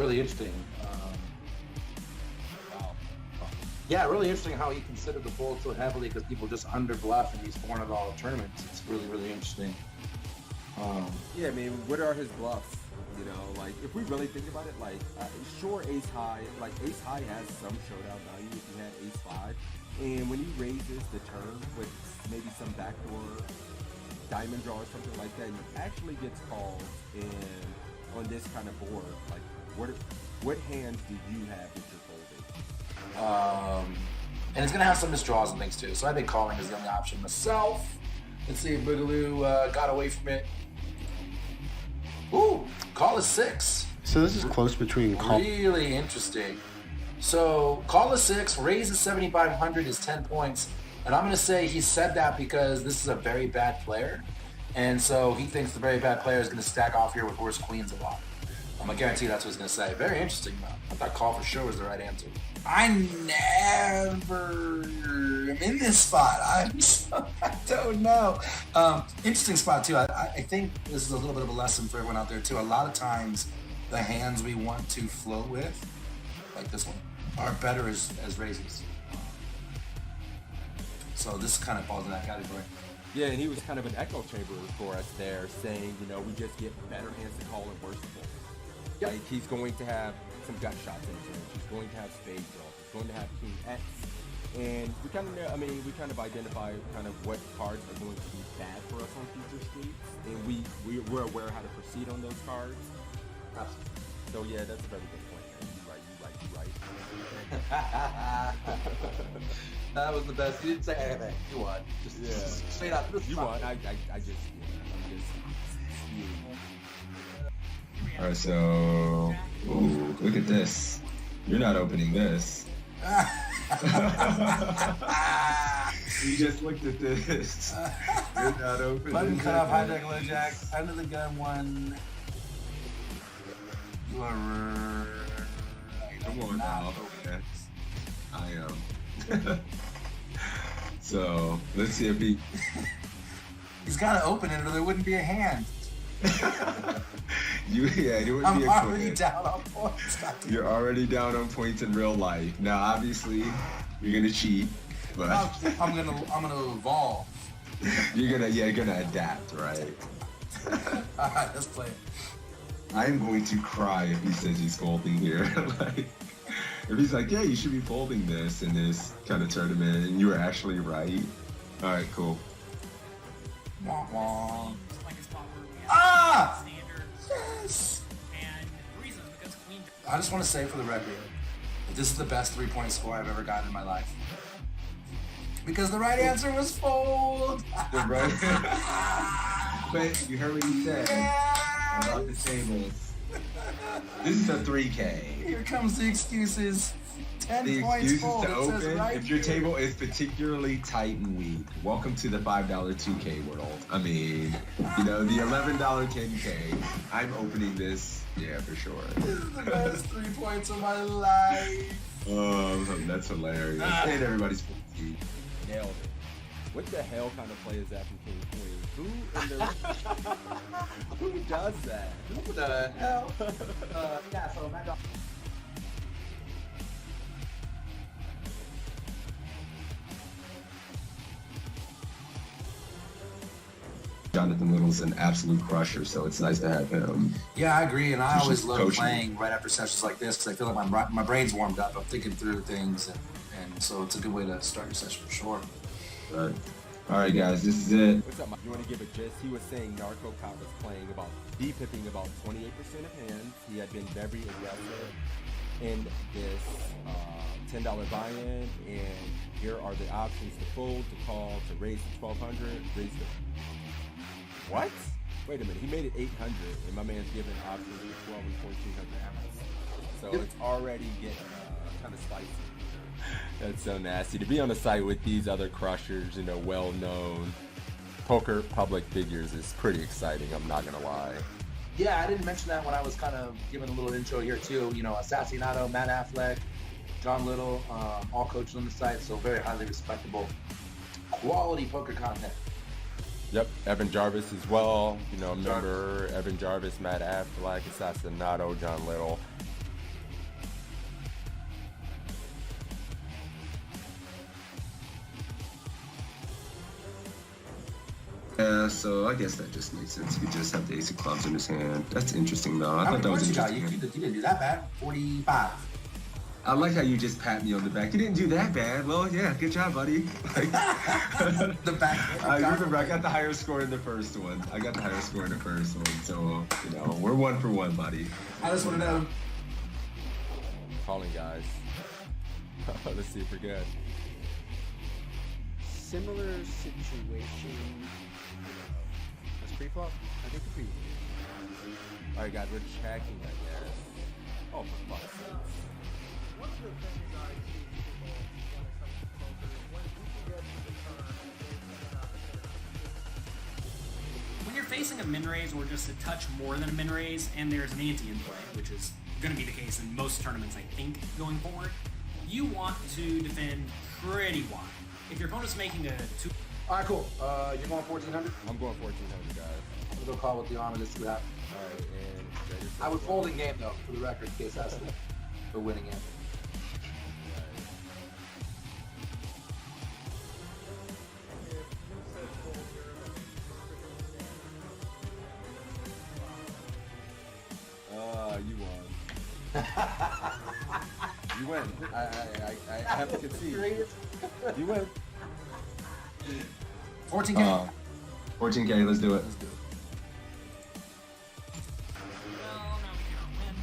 really interesting. Wow. Yeah, really interesting how he considered the fold so heavily because people just under bluff in these $400 tournaments. It's really, really interesting. Yeah, I mean, what are his bluffs? You know, like if we really think about it, like sure, ace high, like ace high has some showdown value if you had ace five, and when he raises the turn with maybe some backdoor diamond draw or something like that, and he actually gets called in on this kind of board. Like, what hands do you have that you're folding? And it's gonna have some misdraws and things too. So I think calling is the only option myself. Let's see if Boogaloo got away from it. Ooh, call is 6. So this is close between call. Really interesting. So call is 6, raise is 7,500 is 10 points. And I'm going to say he said that because this is a very bad player. And so he thinks the very bad player is going to stack off here with worse queens a lot. I'm going to guarantee that's what he's going to say. Very interesting, though. I thought call for sure was the right answer. I never am in this spot. I don't know. Interesting spot, too. I think this is a little bit of a lesson for everyone out there, too. A lot of times, the hands we want to float with, like this one, are better as raises. So this kind of falls in that category. Yeah, and he was kind of an echo chamber for us there, saying, you know, we just get better hands to call and worse to fold. Yep. Like, he's going to have some gut shots in his range. He's going to have spade draws. He's going to have king X. And we kind of, we kind of identify kind of what cards are going to be bad for us on future streets. And we're aware how to proceed on those cards. Absolutely. So, yeah, that's a very good point, man. You right. That was the best. You didn't say anything. You won. Just straight up. You won. I'm just All right, so look at this. You're not opening this. You just looked at this. You're not opening. Button cut off, hijack, low jack, under the gun one. You are right. Come on now. Okay. I am. So let's see if he. He's got to open it, or there wouldn't be a hand. It wouldn't be I'm a already quiz. down on points. You're already down on points in real life. Now, obviously, you're gonna cheat, but I'm gonna evolve. you're gonna adapt, right? All right, let's play it. I'm going to cry if he says he's folding here. Like, if he's like, yeah, you should be folding this in this kind of tournament, and you were actually right. All right, cool. Wah, wah. Ah! Yes! I just want to say for the record that this is the best 3-point score I've ever gotten in my life. Because the right answer was fold. The right. But you heard what he said about the tables. This is a 3K. Here comes the excuses. 10 The points excuses fold. to It says open right if your here. table is particularly tight and weak. Welcome to the $5 2K world. I mean, the $11 10K. I'm opening this, yeah, for sure. This is the best 3 points of my life. Oh, that's hilarious. And everybody's 14. nailed it. What the hell kind of play is that from King Queen? Who does that? What the hell? Yeah, so my dog. Jonathan Little's an absolute crusher, so it's nice to have him. Yeah, I agree, and I He's always just love coaching. playing right after sessions like this because I feel like my brain's warmed up. I'm thinking through things, and so it's a good way to start your session for sure. Right. All right, guys, this is it. What's up, Mike? You want to give a gist? He was saying Narco Cop was playing about D-pipping about 28% of hands. He had been very aggressive in this $10 buy-in, and here are the options: to fold, to call, to raise to 1,200, raise to. What? Wait a minute. He made it 800, and my man's giving options for 12 and 1,400. So it's already getting kind of spicy. That's so nasty. To be on a site with these other crushers, well-known poker public figures is pretty exciting. I'm not gonna lie. Yeah, I didn't mention that when I was kind of giving a little intro here too. Assassinato, Matt Affleck, John Little, all coaches on the site, so very highly respectable, quality poker content. Yep, Evan Jarvis as well. Remember Evan Jarvis, Matt Affleck, Assassinato, John Little. Yeah, so I guess that just makes sense. He just have the ace of clubs in his hand. That's interesting, though. I How thought many that was points you got? interesting. You didn't do that bad. 45. I like how you just pat me on the back. You didn't do that bad. Well, yeah, good job, buddy. Like, The back. I remember I got the higher score in the first one. So, you know, we're 1 for 1, buddy. I just want to know. Calling, guys. Let's see if we're good. Similar situation. That's pre-flop? I think the pre. All right, guys, we're checking, I guess. Oh, for fuck's sake. One of the things I see people when it comes to poker is when people get to the turn and they set up When you're facing a min raise or just a touch more than a min raise, and there's an ante in play, which is going to be the case in most tournaments, I think, going forward, you want to defend pretty wide. If your opponent's making a 2. All right, cool. You're going 1,400. I'm going 1,400, guys. I'm gonna go call with the arm and just see what happens. All right, and ready for I would the- fold in game though, for the record, in case that's the winning game. You won. You win. I have to concede. You win. 14K. 14K, let's do it. Let's do it. Well, no, we can't win.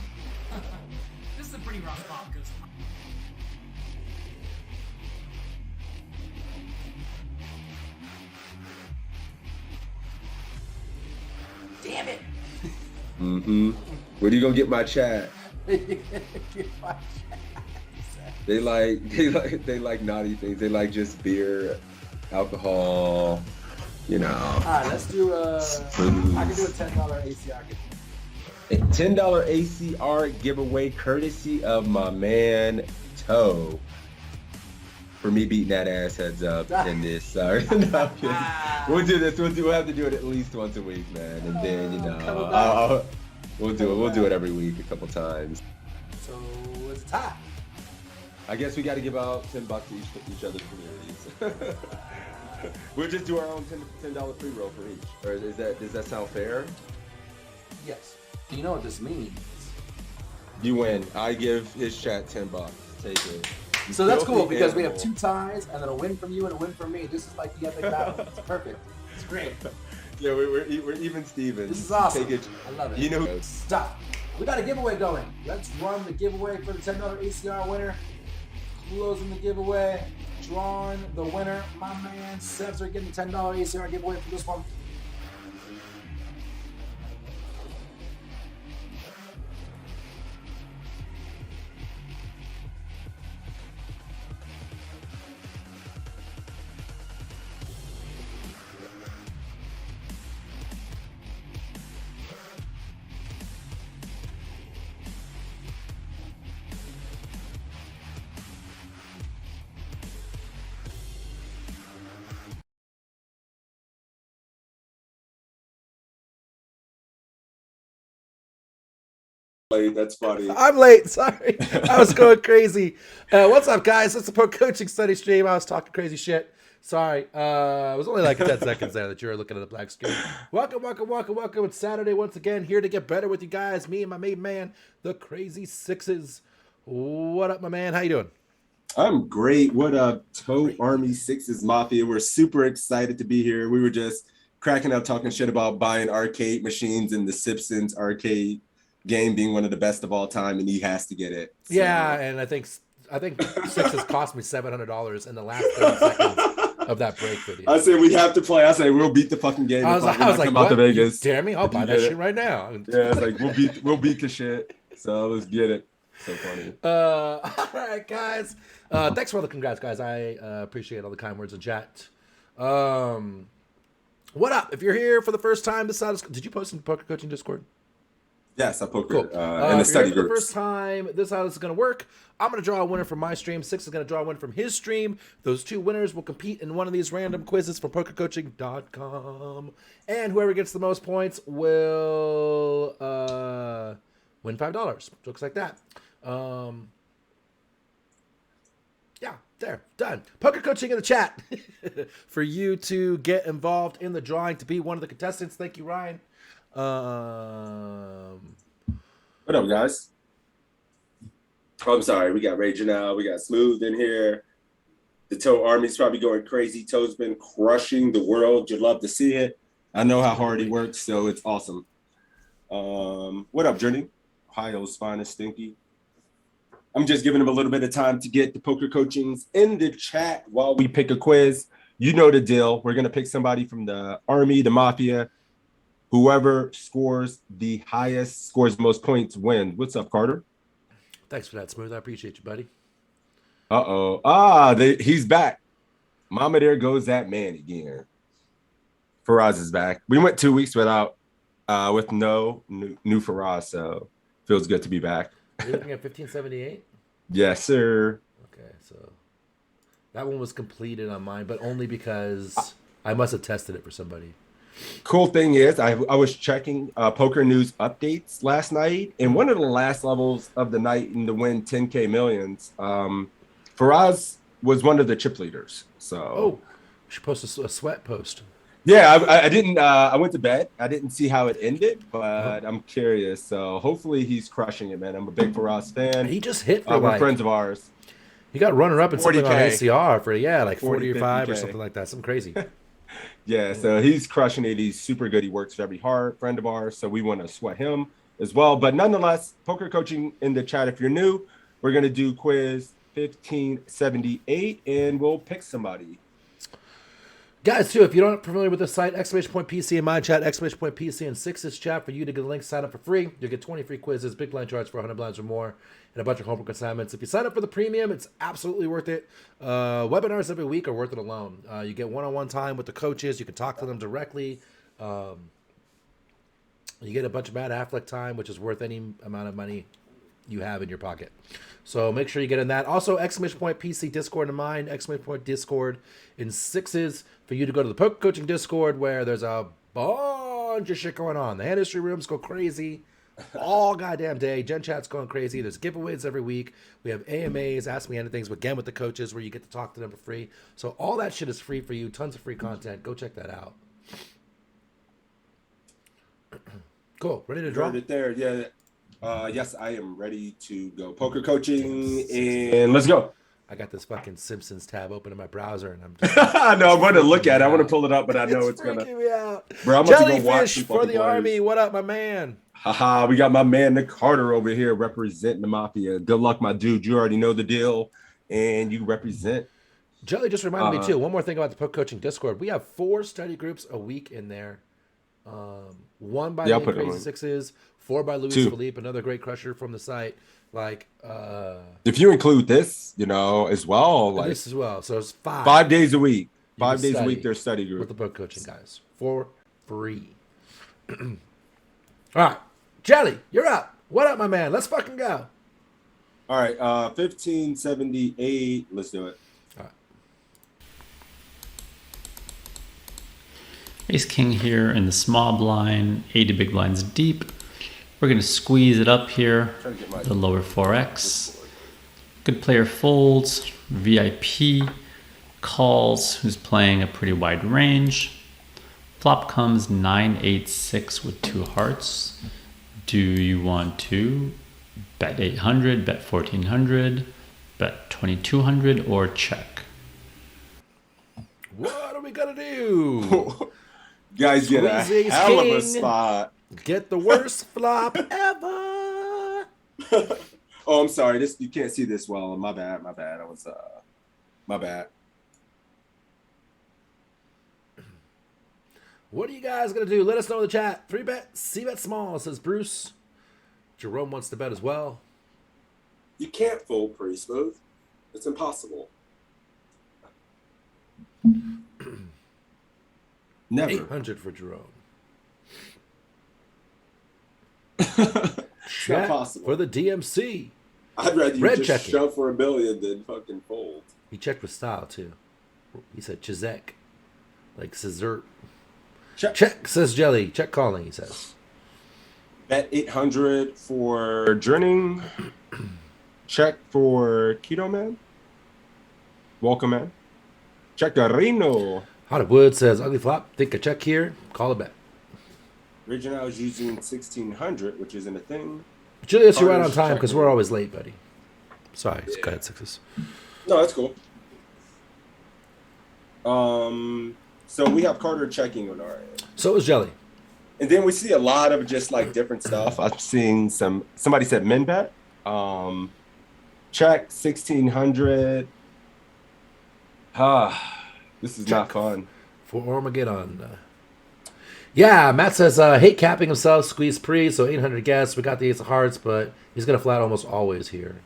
This is a pretty rough spot because damn it. Mm-hmm. Where you gonna get my chat? They like naughty things. They like just beer, alcohol, you know. All right, let's do I can do a $10 ACR giveaway. $10 ACR giveaway courtesy of my man Toe. For me beating that ass heads up in this. Sorry. No, I'm kidding. We'll do this. We'll have to do it at least once a week, man. And then, you know, we'll do it. We'll do it every week a couple times. So it's a tie. I guess we got to give out $10 to each other's communities. We'll just do our own $10 free roll for each. Or does that sound fair? Yes. Do you know what this means? You win. I give his chat $10. Take it. So that's cool Filthy because we have animal. 2 ties and then a win from you and a win from me. This is like the epic battle. It's perfect. It's great. Yeah, we're even Stevens. This is awesome. Take it. I love it. You know. Stop. We got a giveaway going. Let's run the giveaway for the $10 ACR winner. Closing the giveaway. Drawing the winner. My man Sebs are getting the $10 ACR giveaway for this one. That's funny. I'm late. Sorry. I was going crazy. What's up, guys? It's the Pro Coaching Study stream. I was talking crazy shit. Sorry. It was only like 10 seconds there that you were looking at the black screen. Welcome. It's Saturday once again. Here to get better with you guys. Me and my main man, the Crazy Sixes. What up, my man? How you doing? I'm great. What up, Toe Army Sixes Mafia? We're super excited to be here. We were just cracking up talking shit about buying arcade machines and the Simpsons arcade game being one of the best of all time, and he has to get it. So. Yeah, and I think Sixes cost me $700 in the last 30 seconds of that break video. I said we have to play. I said we'll beat the fucking game. I was like, come out to what? Vegas. You dare me? I'll buy that shit right now. Yeah, it's like we'll beat the shit. So let's get it. So funny. All right, guys. Thanks for all the congrats, guys. I appreciate all the kind words in chat. What up? If you're here for the first time, did you post in Poker Coaching Discord? Yes, I poker Cool. in If the you're study here for the groups. first time, this is how this is going to work. I'm going to draw a winner from my stream. Six is going to draw a winner from his stream. Those 2 winners will compete in one of these random quizzes from PokerCoaching.com. And whoever gets the most points will win $5. Jokes like that. Yeah. There, done. Poker coaching in the chat for you to get involved in the drawing to be one of the contestants. Thank you, Ryan. What up, guys? Oh, I'm sorry. We got Ray Janelle. We got Smooth in here. The Toe Army's probably going crazy. Toe's been crushing the world. You'd love to see it. I know how hard he works, so it's awesome. What up, Journey? Ohio's finest Stinky. I'm just giving him a little bit of time to get the poker coachings in the chat while we pick a quiz. You know the deal. We're going to pick somebody from the Army, the Mafia. Whoever scores the highest, scores the most points, wins. What's up, Carter? Thanks for that, Smooth. I appreciate you, buddy. Uh-oh. He's back. Mama, there goes that man again. Faraz is back. We went 2 weeks without, with no new Faraz, so feels good to be back. You're looking at 1578? Yes, sir. Okay, so that one was completed on mine, but only because I must have tested it for somebody. Cool thing is, I was checking poker news updates last night, and one of the last levels of the night in to win 10K millions, Faraz was one of the chip leaders. So, we should post a sweat post. Yeah, I didn't. I went to bed. I didn't see how it ended, but I'm curious. So hopefully he's crushing it, man. I'm a big Faraz fan. He just hit for we're friends of ours. He got runner up in something on 40K. ACR for like 40 or 5 or 50K. something like that. Something crazy. Yeah, so he's crushing it. He's super good. He works very hard. Friend of ours, so we want to sweat him as well. But nonetheless, poker coaching in the chat. If you're new, we're gonna do quiz 1578, and we'll pick somebody. Guys, too, if you're not familiar with the site, !PC in my chat, !PC in Six's chat for you to get a link, sign up for free. You'll get 20 free quizzes, big blind charts for 100 blinds or more, and a bunch of homework assignments. If you sign up for the premium, it's absolutely worth it. Webinars every week are worth it alone. You get one-on-one time with the coaches. You can talk to them directly. You get a bunch of Matt Affleck time, which is worth any amount of money you have in your pocket. So make sure you get in that. Also, !PC Discord in mine, Discord in Sixes for you to go to the Poker Coaching Discord where there's a bunch of shit going on. The hand history rooms go crazy all goddamn day. Gen Chat's going crazy. There's giveaways every week. We have AMAs, Ask Me Anythings, again with the coaches where you get to talk to them for free. So all that shit is free for you. Tons of free content. Go check that out. Cool. Ready to draw? Heard it there. Yeah. Yes, I am ready to go poker coaching, and let's go. I got this fucking Simpsons tab open in my browser, and I'm just no, I'm going to look at it. I want to pull it up, but I know it's going to. Freaking me out. Bro, I'm about to go watch Jellyfish some for fucking the plays. Army. What up, my man? Haha, we got my man Nick Carter over here representing the Mafia. Good luck, my dude. You already know the deal, and you represent. Jelly just reminded me, too, one more thing about the Poker Coaching Discord. We have 4 study groups a week in there. One by the Crazy Sixes, 4 by Luis Philippe, another great crusher from the site. Like, if you include this, as well, like this as well. So it's 5. 5 days a week. 5 days a week, there's study group with the Poker Coaching guys for free. All right, Jelly, you're up. What up, my man? Let's fucking go. All right, 1578. Let's do it. Ace King here in the small blind, 80 big blinds deep. We're going to squeeze it up here, the lower 4x. Good player folds, VIP, calls, who's playing a pretty wide range. Flop comes 9-8-6 with 2 hearts. Do you want to bet 800, bet 1400, bet 2200, or check? What are we going to do? Guys get a hell of a spot. Get the worst flop ever. Oh, I'm sorry. You can't see this well. My bad. I was my bad. What are you guys gonna do? Let us know in the chat. 3-bet, C-bet small, says Bruce. Jerome wants to bet as well. You can't fold pretty smooth. It's impossible. Never. 800 for Jerome. It's not possible. For the DMC. I'd rather you Red just checking. shove for $1 million than fucking fold. He checked with style too. He said Chizek. Like Scissor. Check, says Jelly. Check calling, he says. Bet 800 for Journey. Check for Keto Man. Welcome, man. Checarino. Hollywood says, ugly flop. Think a check here. Call it bet. Original is using 1600, which isn't a thing. Julius, you're right on Carter's time because checking. we're always late, buddy. Sorry. Go ahead, Sixes. No, that's cool. So we have Carter checking on our end. So is Jelly. And then we see a lot of just like different stuff. I'm seeing somebody said min bet. Check 1600. This is not fun. For Armageddon. Yeah, Matt says, hate capping himself, squeeze pre, so 800 guess. We got the ace of hearts, but he's going to flat almost always here.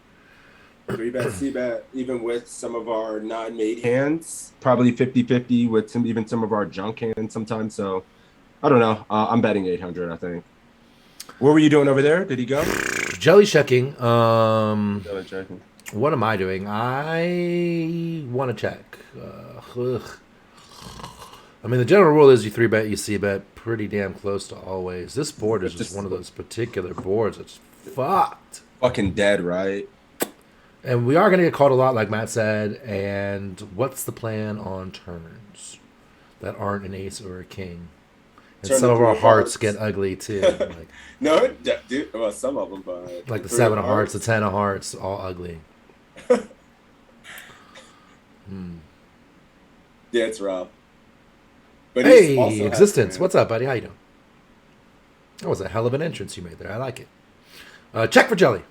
3-bet, C-bet, even with some of our non-made hands. Probably 50-50 with some of our junk hands sometimes. So, I don't know. I'm betting 800, I think. What were you doing over there? Did he go? Jelly checking. Jelly checking. What am I doing? I want to check. I mean, the general rule is you 3-bet, you C-bet pretty damn close to always. This board is just one of those particular boards that's fucked. Fucking dead, right? And we are going to get called a lot, like Matt said. And what's the plan on turns that aren't an ace or a king? And Turn some the of our three hearts hearts. get ugly too. Like, No, dude. Well, some of them, but like the three 7 of hearts, the 10 of hearts, all ugly. Yeah, it's rough. But it's also Hey, has Existence. hands. What's up, buddy? How you doing? That was a hell of an entrance you made there. I like it. Check for Jelly.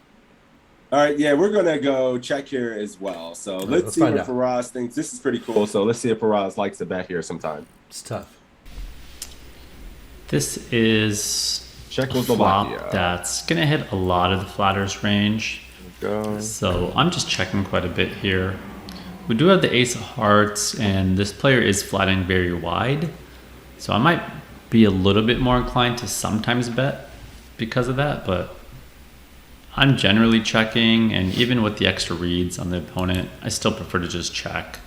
All right, yeah, we're gonna go check here as well. So let's see find what out. Faraz thinks. This is pretty cool. So let's see if Faraz likes to bet here sometime. It's tough. This is a Czechoslovakia. flop that's going to hit a lot of the flatters range. Go. So I'm just checking quite a bit here. We do have the ace of hearts, and this player is flatting very wide. So I might be a little bit more inclined to sometimes bet because of that, but I'm generally checking, and even with the extra reads on the opponent, I still prefer to just check.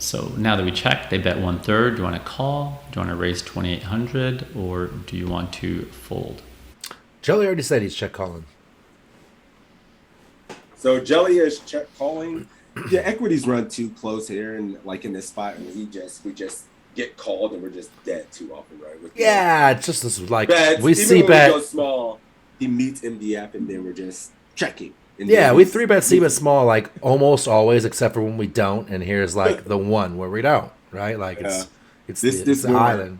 So now that we check, they bet 1/3. Do you want to call? Do you want to raise 2,800, or do you want to fold? Jelly already said he's check calling. So Jelly is check calling. Yeah, equities run too close here, and like in this spot, and we just get called, and we're just dead too often, right? With Yeah, it's just this like bets, we even see when bet. we go small, he meets MDF, and then we're just checking. And Yeah, then we he's- 3-bet C-bet small like almost always, except for when we don't. And here's like the one where we don't, right? Like Yeah. it's This the board. island.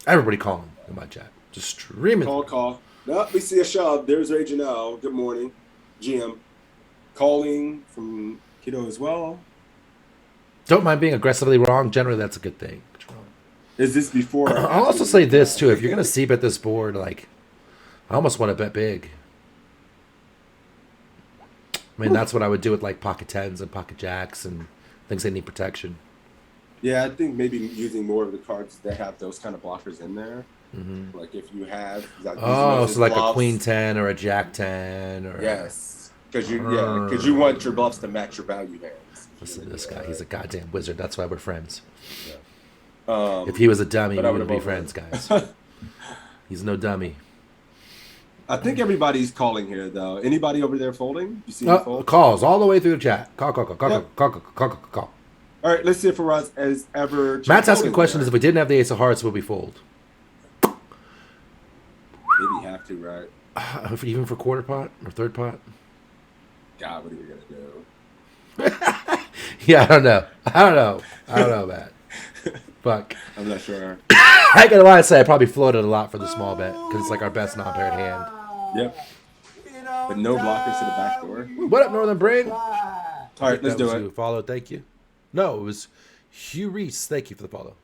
Everybody calling in my chat, just streaming. Call. No, we see a shove. There's Ray Janelle. Good morning, GM. Calling from Kiddo as well. Don't mind being aggressively wrong. Generally, that's a good thing. Is this before? or I'll also after? say this too: if you're gonna C-bet this board, like I almost want to bet big. I mean, that's what I would do with like pocket tens and pocket jacks and things that need protection. Yeah, I think maybe using more of the cards that have those kind of blockers in there. Mm-hmm. Like if you have. Like Oh, these so like a bluffs. queen 10 or a jack 10 or Yes, because you want your bluffs to match your value hands. Listen to this guy. He's a goddamn wizard. That's why we're friends. Um, If he was a dummy, we but I wouldn't be would've friends, voted. guys. He's no dummy. I think everybody's calling here though. Anybody over there folding? You see me fold? Calls all the way through the chat. Call. Yep. Call. All right, let's see if Faraz has ever. Matt's asking questions if we didn't have the ace of hearts, would we fold? Maybe have to, right? Even for quarter pot or third pot? God, what are you gonna do? Yeah, I don't know, Matt. Fuck. I'm not sure. I gotta lie, say I probably floated a lot for the small bet because it's like our best non-paired hand. Yep. But no blockers to the back door. What up, Northern Brain? All right, let's do it. Follow, thank you. No, it was Hugh Reese. Thank you for the follow.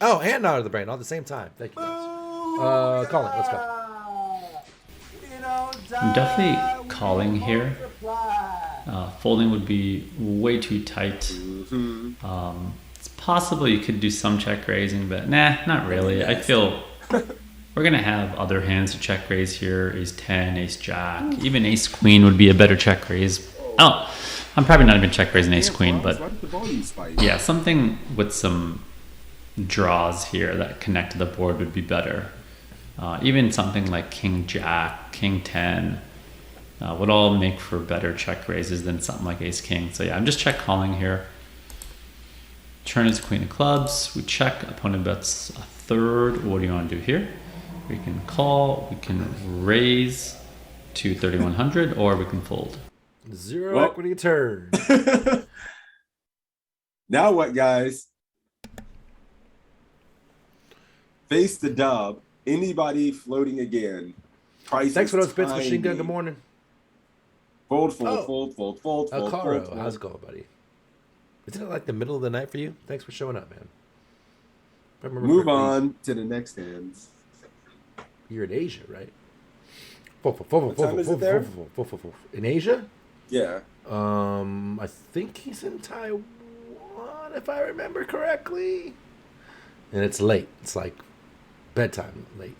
Oh, and Out of the Brain all at the same time. Thank you, guys. Colin, let's go. I'm definitely calling here. Folding would be way too tight. It's possible you could do some check raising, but nah, not really. I feel we're gonna have other hands to check raise here. Ace 10, Ace Jack, even Ace Queen would be a better check raise. Oh, I'm probably not even check raising Ace Queen, but Why did the volume spike? yeah, something with some draws here that connect to the board would be better. Even something like King Jack, King 10. would all make for better check raises than something like ace king. So yeah, I'm just check calling here. Turn is queen of clubs. We check. Opponent bets a third. What do you want to do here? We can call. We can raise to 3,100, or we can fold. Zero equity turn. Now what, guys? Face the dub. Anybody floating again? Price. Thanks for those bits, Machine Gun. Good morning. Fold. El Caro, how's it going, buddy? Isn't it like the middle of the night for you? Thanks for showing up, man. Move on to the next hands. You're in Asia, right? What time is it there? In Asia? Yeah. I think he's in Taiwan, if I remember correctly. And it's late. It's like bedtime late.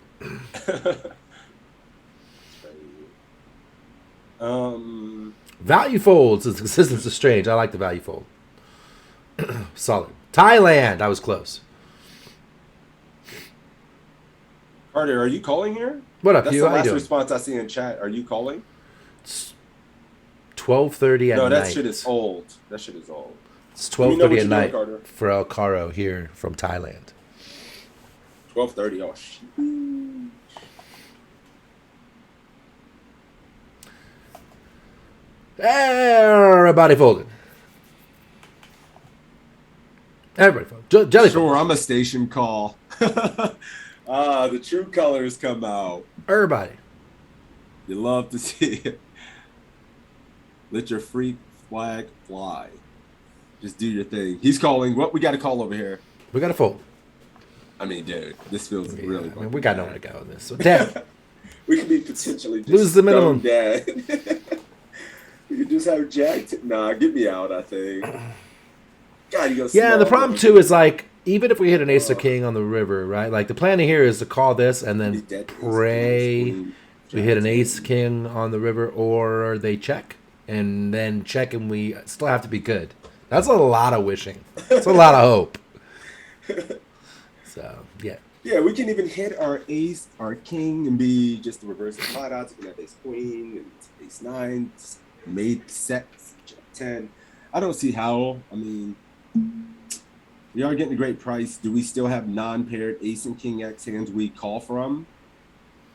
Value folds. Its consistence is strange. I like the value fold. Solid. Thailand. I was close. Carter, are you calling here? What up, That's you? the How you last doing? response I see in chat. Are you calling? It's 12:30 at night. No, that shit is old. It's 12:30 at night Carter. for El Caro here from Thailand. 12:30. Oh shit. Everybody folded. Everybody folded. Jelly Sure, I'm a station call. The true colors come out. Everybody. You love to see it. Let your freak flag fly. Just do your thing. He's calling. What we got to call over here? We got to fold. I mean, dude, this feels really. I mean, we got nowhere to go in this. So, damn. We could be potentially just Lose the minimum. Dead. We could just have Jack. Nah, get me out. I think. God, you go. Yeah, and the problem too is like, even if we hit an ace or king on the river, right? Like the plan here is to call this and then pray we hit an ace king on the river, or they check and then check and we still have to be good. That's a lot of wishing. It's a lot of hope. So yeah. Yeah, we can even hit our ace, our king, and be just the reverse of pot odds. We can have ace queen and ace nine, made sets, jack 10. I don't see how. I mean, we are getting a great price. Do we still have non-paired ace and king X hands we call from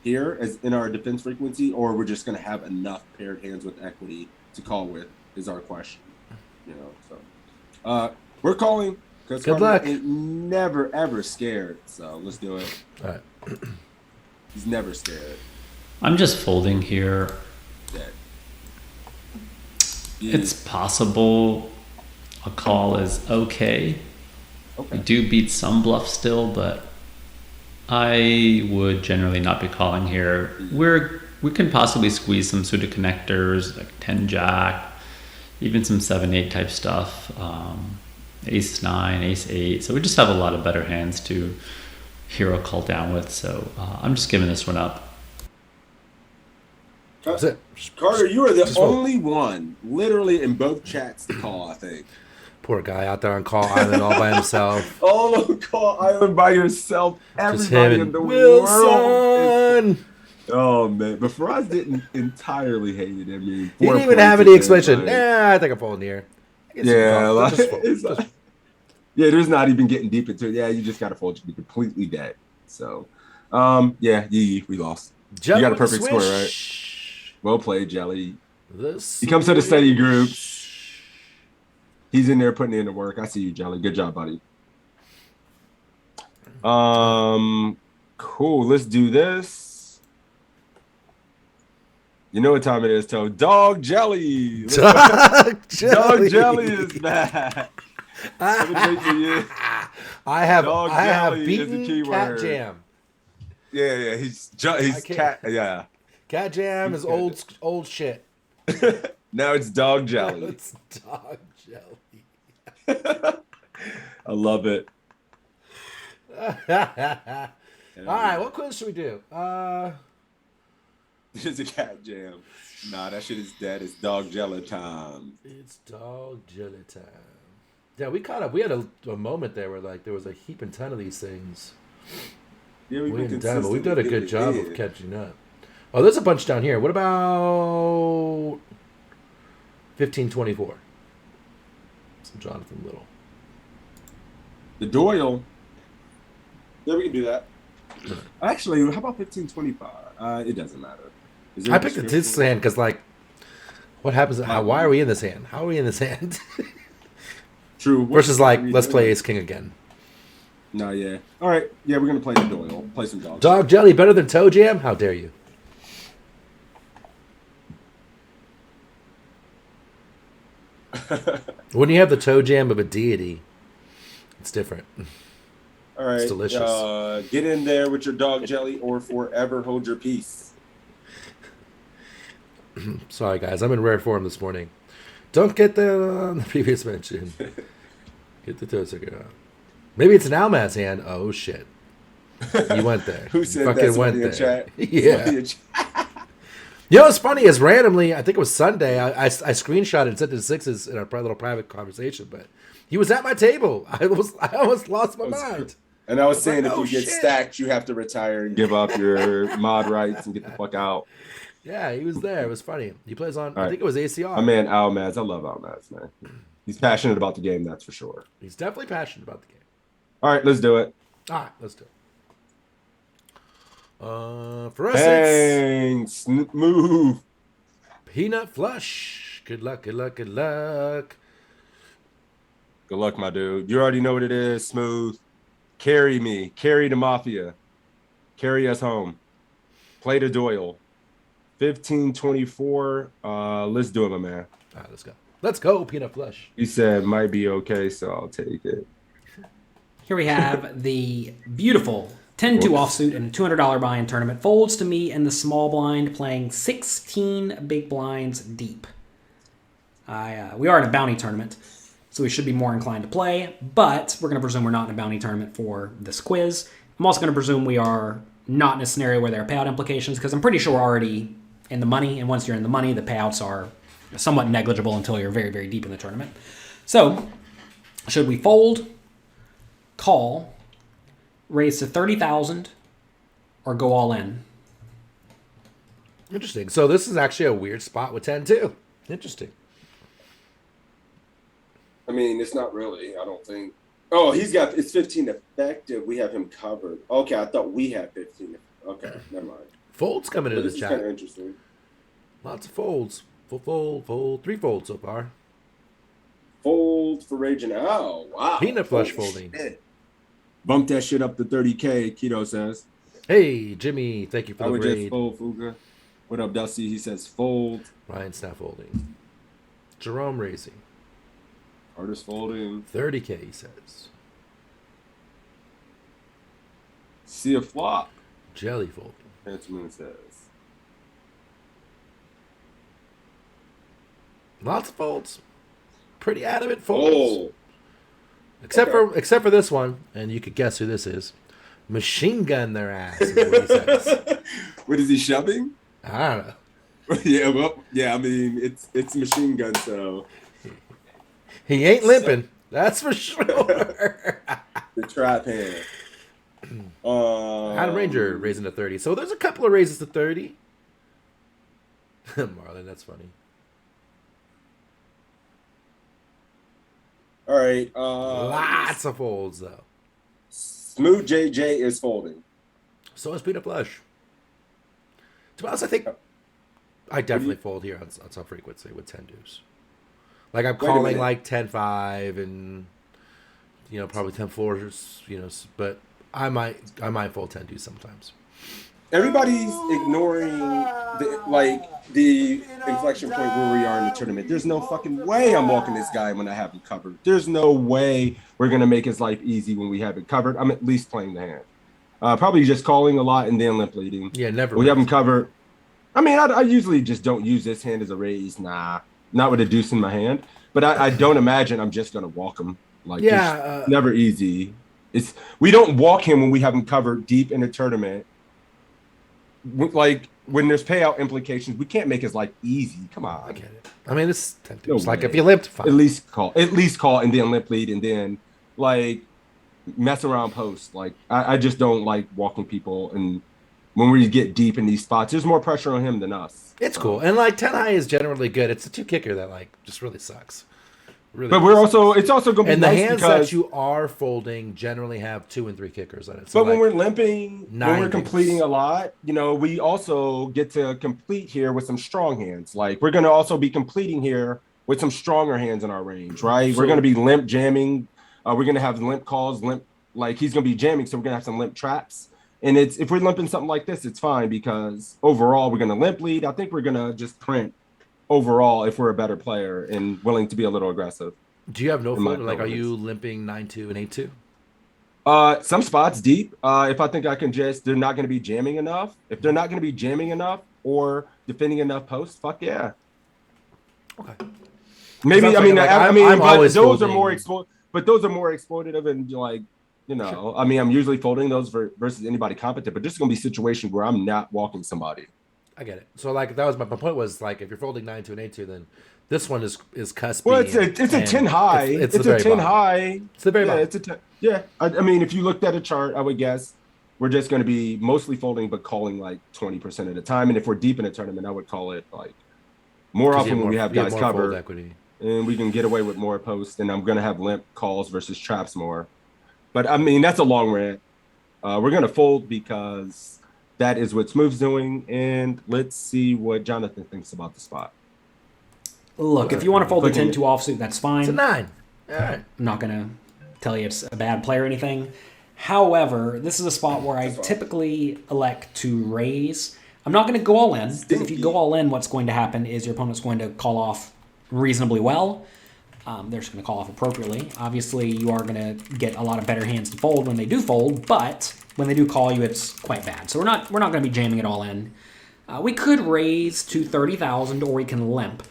here as in our defense frequency, or we're just going to have enough paired hands with equity to call with is our question. You know, so we're calling because Good luck. Ain't never ever scared. So let's do it. All right. He's never scared. I'm just folding here. Dead. It's possible a call is okay. We do beat some bluff still, but I would generally not be calling here. We can possibly squeeze some suited connectors like 10 jack, even some 7-8 type stuff, ace 9, ace 8. So we just have a lot of better hands to hero call down with. So I'm just giving this one up. That's it. Carter, you are the only one, literally in both chats, to call. I think. Poor guy out there on Call Island all by himself. All on Call Island by yourself. Just Everybody him in and the Wilson. world. Oh man, but Faraz didn't entirely hate it. I mean, He 4 didn't even have points any is explanation. like- Yeah, I think I'm folding here. Yeah, like, Just fold. it's like- yeah. There's not even getting deep into it. Yeah, you just got to fold to be completely dead. So, yeah, we lost. Jelly you got a with the perfect score, right? swish. Well played, Jelly. The He comes to the study groups. He's in there putting in the work. I see you, Jelly. Good job, buddy. Cool. Let's do this. You know what time it is, Toe. Dog Jelly. Dog Jelly. Dog Jelly is back. I have Jelly is the beaten key Cat word. Jam. Yeah. He's can't- cat. Yeah. Cat Jam is old shit. Now it's Dog Jelly. It's Dog Jelly. I love it. All right, what quiz should we do? It's a cat jam. Nah, that shit is dead. It's Dog Jelly time. It's Dog Jelly time. Yeah, we had a moment there where like there was a heap and ton of these things. Yeah, We've done a good job of catching up. Oh, there's a bunch down here. What about 1524? Some Jonathan Little. The Doyle. Yeah, we can do that. Actually, how about 1525? It doesn't matter. Is there I a picked description? this hand because, like, what happens? Why are we in this hand? How are we in this hand? True. Versus, like, let's play Ace King again. No, yeah. All right. Yeah, we're gonna play the Doyle. Play some dogs. Dog Jelly better than Toe Jam? How dare you? When you have the Toe Jam of a deity, it's different. All right. It's delicious. Get in there with your dog jelly, or forever hold your peace. Sorry, guys. I'm in rare form this morning. Don't get the previous mention. Get the toe sticker out. Maybe it's an Almaz hand. Oh, shit. You went there. Who said you that? fucking went Somebody in there. chat? Yeah. Somebody in chat. You know what's funny is randomly, I think it was Sunday, I screenshot and sent it to Sixes in our little private conversation, but he was at my table. I almost lost my mind. And I was saying, like, if oh, you get shit. stacked, you have to retire and give up your mod rights and get the fuck out. Yeah, he was there. It was funny. He plays on, All I right. think it was ACR. My man Almaz, I love Almaz, man. He's passionate about the game, that's for sure. He's definitely passionate about the game. All right, let's do it. All right, let's do it. For us, Bang! Smooth. Peanut Flush. Good luck, good luck, good luck. Good luck, my dude. You already know what it is, Smooth. Carry me. Carry the Mafia. Carry us home. Play the Doyle. 1524. Let's do it, my man. All right, let's go. Let's go, Peanut Flush. He said might be okay, so I'll take it. Here we have the beautiful 10-2 offsuit and $200 buy-in tournament. Folds to me in the small blind, playing 16 big blinds deep. We are in a bounty tournament, so we should be more inclined to play, but we're going to presume we're not in a bounty tournament for this quiz. I'm also going to presume we are not in a scenario where there are payout implications, because I'm pretty sure we're already in the money, and once you're in the money, the payouts are somewhat negligible until you're very, very deep in the tournament. So, should we fold, call, raise to 30,000, or go all in? Interesting. So this is actually a weird spot with 10-2. Interesting. I mean, it's not really, I don't think. Oh, it's 15 effective. We have him covered. Okay, I thought we had 15. Okay, never mind. Folds coming into This the is chat. kind of interesting. Lots of folds. Fold. 3 folds so far. Fold for Raging Owl. Wow. Peanut Flush Holy folding. shit. Bump that shit up to 30K, Keto says. Hey, Jimmy, thank you for I the would just raid. fold, Fuga. What up, Dusty? He says fold. Ryan Snap folding. Jerome Racing. Artist folding. 30K, he says. See a flop. Jelly folding. Phantom says. Lots of folds. Pretty adamant folds. Oh. Except for this one, and you could guess who this is. Machine gun their ass is what he says. What is he shoving? I don't know. Yeah, well, yeah, I mean, it's machine gun, so. He ain't limping. That's for sure. The trap hand. Adam Ranger raising to 30. So there's a couple of raises to 30. Marlon, that's funny. All right. Lots of folds, though. Smooth JJ is folding. So is Peanut Flush. To be honest, I think I definitely fold here on some frequency with 10 deuce. Like I'm calling minute. like 10-5 and probably 10-4, but I might fold 10 deuce sometimes. Everybody's ignoring the inflection point where we are in the tournament. There's no fucking way I'm walking this guy when I have him covered. There's no way we're gonna make his life easy when we have it covered. I'm at least playing the hand. Probably just calling a lot and then limp leading. Yeah, never. We have him covered. I mean, I usually just don't use this hand as a raise. Nah, not with a deuce in my hand. But I don't imagine I'm just gonna walk him. Like, it's never easy. We don't walk him when we have him covered deep in a tournament. Like when there's payout implications, we can't make his life easy. Come on. I get it. I mean, it's 10 No deuce. Like way. if you limped, fine. At least call and then limp lead and then like mess around post. Like I just don't like walking people and when we get deep in these spots. There's more pressure on him than us. It's cool. And like 10 high is generally good. It's the 2 kicker that like just really sucks. Really But it's also going to be and nice the hands because that you are folding generally have 2 and 3 kickers on it. So but when we're limping, when we're things. completing a lot, we also get to complete here with some strong hands. Like we're going to also be completing here with some stronger hands in our range, right? We're going to be limp jamming. We're going to have limp calls, like he's going to be jamming, so we're going to have some limp traps. And if we're limping something like this, it's fine because overall we're going to limp lead. I think we're going to just print overall if we're a better player and willing to be a little aggressive. Do you have no fold? Like, are you limping 9-2 and 8-2? Some spots deep. If I think I can they're not going to be jamming enough. If they're not going to be jamming enough or defending enough posts, fuck yeah. Okay. Maybe I'm always those folding. are more but those are more exploitative and like sure. I mean, I'm usually folding those versus anybody competent, but this is going to be a situation where I'm not walking somebody. I get it. So like that was my point was like if you're folding 9-2 and 8-2, then this one is cuspy. Well, it's a 10 high. It's a 10 high. It's the very bottom. It's a 10. Yeah. I mean, if you looked at a chart, I would guess we're just going to be mostly folding, but calling like 20% of the time. And if we're deep in a tournament, I would call it like more often when we have guys covered, and we can get away with more posts. And I'm going to have limp calls versus traps more. But I mean, that's a long rant. We're going to fold because that is what Smooth's doing. And let's see what Jonathan thinks about the spot. Look, if you want to fold the 10-2 offsuit, that's fine. It's a 9. All right. I'm not going to tell you it's a bad play or anything. However, this is a spot where I typically elect to raise. I'm not going to go all in, because if you go all in, what's going to happen is your opponent's going to call off reasonably well. They're just going to call off appropriately. Obviously, you are going to get a lot of better hands to fold when they do fold, but when they do call you, it's quite bad. So we're not going to be jamming it all in. We could raise to 30,000, or we can limp.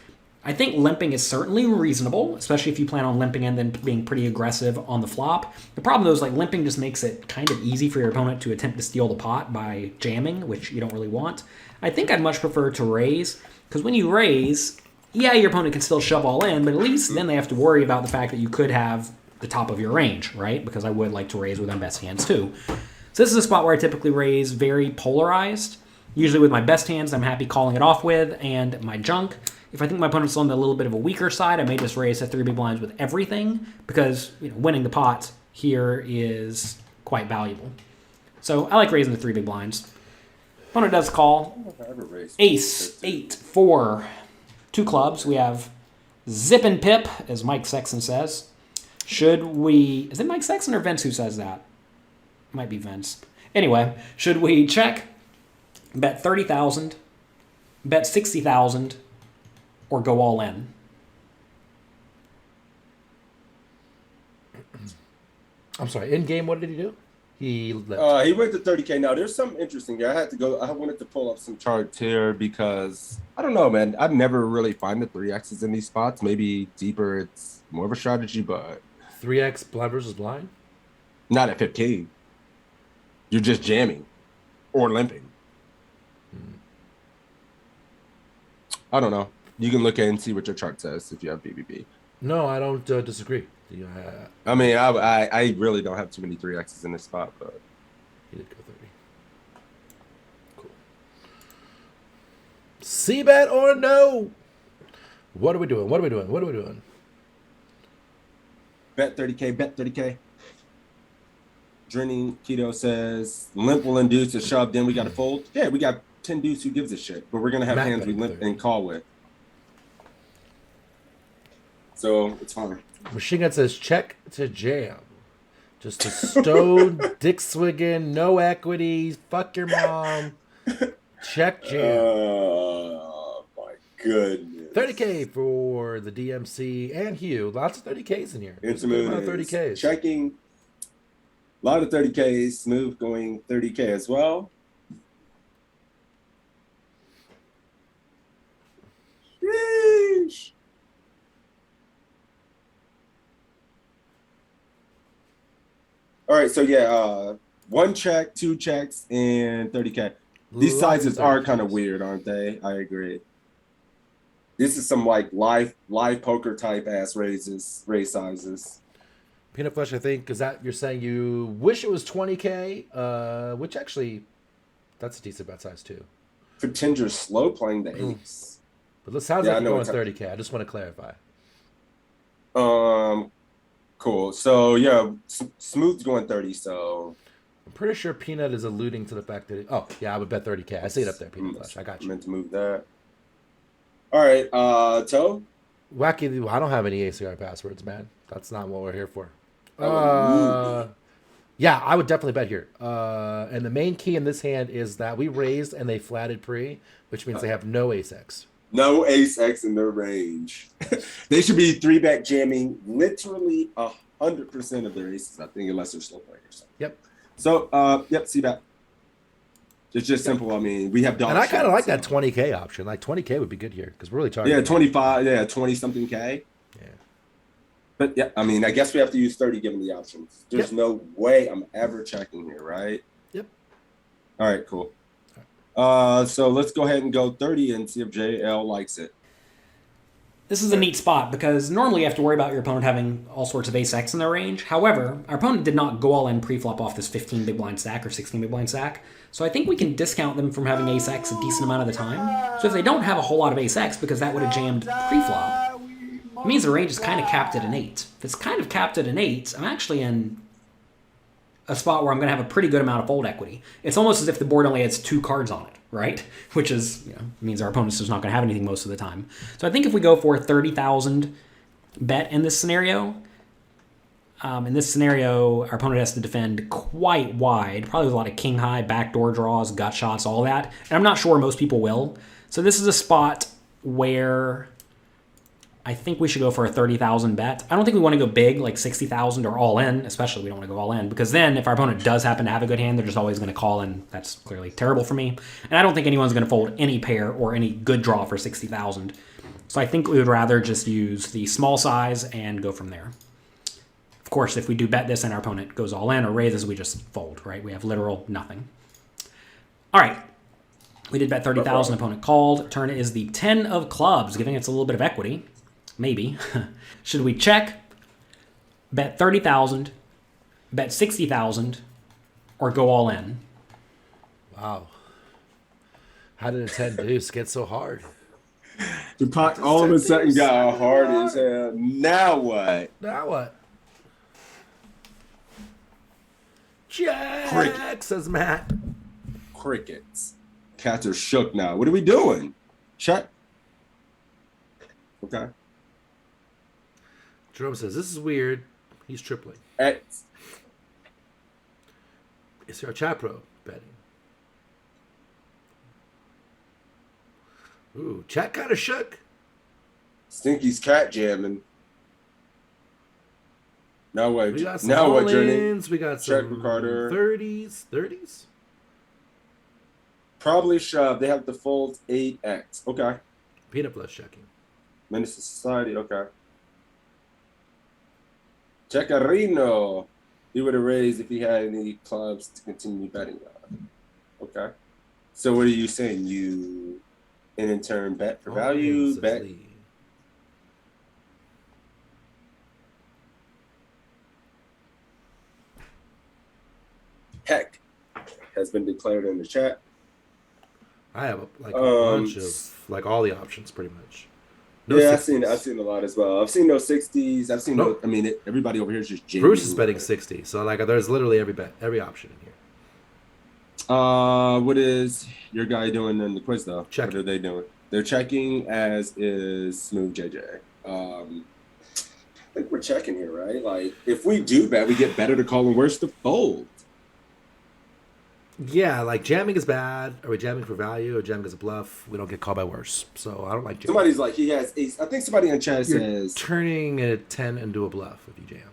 I think limping is certainly reasonable, especially if you plan on limping and then being pretty aggressive on the flop. The problem, though, is like limping just makes it kind of easy for your opponent to attempt to steal the pot by jamming, which you don't really want. I think I'd much prefer to raise, because when you raise, yeah, your opponent can still shove all in, but at least then they have to worry about the fact that you could have the top of your range, right? Because I would like to raise with my best hands, too. So this is a spot where I typically raise very polarized. Usually with my best hands, I'm happy calling it off with, and my junk. If I think my opponent's on the little bit of a weaker side, I may just raise to 3 big blinds with everything, because winning the pot here is quite valuable. So I like raising the 3 big blinds. Opponent does call. Ace, 8, 4, 2 clubs. We have Zip and Pip, as Mike Sexton says. Should we... Is it Mike Sexton or Vince who says that? Might be Vince. Anyway, should we check, bet 30,000, bet 60,000, or go all in? I'm sorry. In game, what did he do? He went to 30K. Now there's something interesting here. I wanted to pull up some charts here because I don't know, man. I've never really find the 3X's in these spots. Maybe deeper, it's more of a strategy, but 3X blind versus blind. Not at 15. You're just jamming or limping. I don't know. You can look at and see what your chart says if you have BBB. No, I don't disagree. I mean, I really don't have too many 3X's in this spot, but he did go 30. Cool. C-bet or no? What are we doing? Bet 30K, bet 30K. Drinking Keto says limp will induce a shove, then we got to fold. Yeah, we got 10 dudes who gives a shit, but we're going to have hands we limp and call with. So it's fine. Machine Gun says check to jam. Just a stone, dick swigging, no equity, fuck your mom. Check jam. Oh my goodness. 30K for the DMC and Hugh. Lots of 30Ks in here. It's a good amount of 30Ks. Checking. A lot of 30Ks. Smooth going 30K as well. Sheesh. All right, so yeah, 1 check, 2 checks, and 30K. These sizes are kind of weird, aren't they? I agree. This is some like live poker type ass raise sizes. Peanut Flesh, I think, is that you're saying you wish it was 20K, which actually That's a decent bet size too. Pretender's slow playing the ace. But it sounds Yeah, I like know you're what going 30K. I just want to clarify. Cool. So yeah, Smooth's going 30. So I'm pretty sure Peanut is alluding to the fact that. I would bet 30K. I see it up there, Peanut Flesh. I got you. Meant to move that. All right, Toe. Wacky. I don't have any ACR passwords, man. That's not what we're here for. Yeah, I would definitely bet here. And the main key in this hand is that we raised and they flatted pre, which means they have no ace X. No ace X in their range. They should be 3-bet jamming literally 100% of their aces, I think, unless they're slow players. Yep. So, see that. It's just simple. I mean, we have dogs. And I kind of like that 20K option. Like 20K would be good here because we're really targeting. Yeah, 25. Yeah, 20 something K. Yeah. But yeah, I mean, I guess we have to use 30 given the options. There's no way I'm ever checking here, right? Yep. All right, cool. So let's go ahead and go 30 and see if JL likes it. This is a neat spot because normally you have to worry about your opponent having all sorts of ace X in their range. However, our opponent did not go all in pre-flop off this 15 big blind stack or 16 big blind stack. So I think we can discount them from having ace X a decent amount of the time. So if they don't have a whole lot of ace X because that would have jammed pre-flop, it means the range is kind of capped at an 8. If it's kind of capped at an 8, I'm actually in a spot where I'm going to have a pretty good amount of fold equity. It's almost as if the board only has 2 cards on it, right? Which is, means our opponent's just not going to have anything most of the time. So I think if we go for a 30,000 bet in this scenario, our opponent has to defend quite wide, probably with a lot of king high, backdoor draws, gut shots, all that. And I'm not sure most people will. So this is a spot where I think we should go for a 30,000 bet. I don't think we want to go big, like 60,000 or all in, especially we don't want to go all in, because then if our opponent does happen to have a good hand, they're just always going to call in. That's clearly terrible for me. And I don't think anyone's going to fold any pair or any good draw for 60,000. So I think we would rather just use the small size and go from there. Of course, if we do bet this and our opponent goes all in or raises, we just fold, right? We have literal nothing. All right. We did bet 30,000, opponent called. Turn is the 10 of clubs, giving us a little bit of equity. Maybe. Should we check, bet 30,000, bet 60,000, or go all in? Wow. How did a 10 deuce get so hard? The pot all of a sudden got hard as hell. Now what? Now what? Check, says Matt. Crickets. Cats are shook now. What are we doing? Check. Okay. Jerome says, this is weird. He's tripling. X. Is there a chat pro betting? Ooh, chat kind of shook. Stinky's cat jamming. Now what? We got some now what, all-ins. Journey? We got Check some Carter. 30s. 30s? Probably shove. They have the fold 8X. Okay. Peanut flesh checking. Menace to Society. Okay. Checarino. He would have raised if he had any clubs to continue betting on. Okay. So what are you saying? You, in turn, bet for value, bet. Lee. Heck has been declared in the chat. I have a bunch of all the options pretty much. No yeah, 60s. I've seen a lot as well. I've seen no 60s. I've seen Nope. Everybody over here is just jamming. Bruce is betting 60, so there's literally every option in here. What is your guy doing in the quiz though? Checking. What are they doing? They're checking, as is Smooth JJ. I think we're checking here, right? Like, if we do bet, we get better to call and worse to fold. Yeah, like jamming is bad. Are we jamming for value or jamming as a bluff? We don't get called by worse. So I don't like jamming. Somebody's like, he has ace. I think somebody in chat You're says turning a 10 into a bluff if you jam.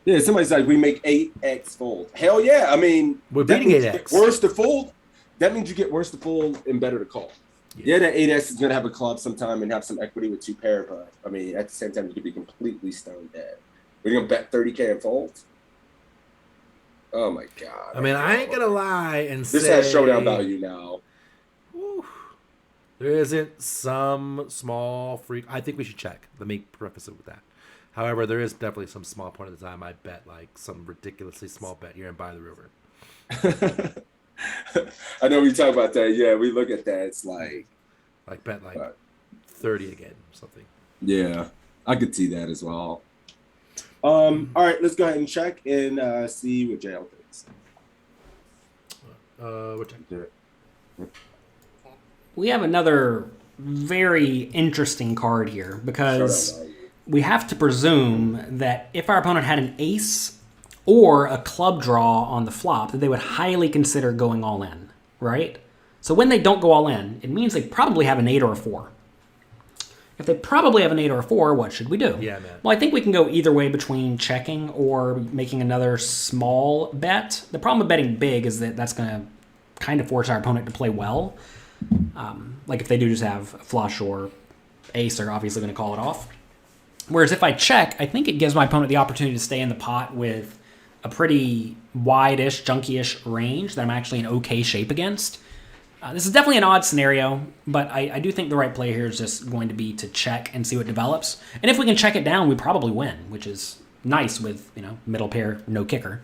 yeah, somebody's like, we make 8X fold. Hell yeah. I mean, We're that beating means 8X. you get worse to fold. That means you get worse to fold and better to call. Yeah, that 8X is going to have a club sometime and have some equity with 2 pair, but I mean, at the same time, you could be completely stone dead. We're going to bet 30K and fold? Oh my God. I mean, I ain't going to lie and say... This has showdown value now. Whew, there isn't some small freak... I think we should check. Let me preface it with that. However, there is definitely some small point of the time I bet like some ridiculously small bet here and buy the river. I know we talk about that. Yeah, we look at that. It's like bet like 30 again, something. Yeah, I could see that as well. All right, let's go ahead and check and see what JL thinks. What time? Do it. We have another very interesting card here because we have to presume that if our opponent had an ace or a club draw on the flop, that they would highly consider going all in, right? So when they don't go all in, it means they probably have an 8 or a 4. If they probably have an 8 or a 4, what should we do? Yeah, man. Well, I think we can go either way between checking or making another small bet. The problem with betting big is that that's going to kind of force our opponent to play well. Like if they do just have a flush or ace, they're obviously going to call it off. Whereas if I check, I think it gives my opponent the opportunity to stay in the pot with a pretty wide-ish, junky-ish range that I'm actually in okay shape against. This is definitely an odd scenario, but I do think the right play here is just going to be to check and see what develops. And if we can check it down, we probably win, which is nice with, middle pair, no kicker.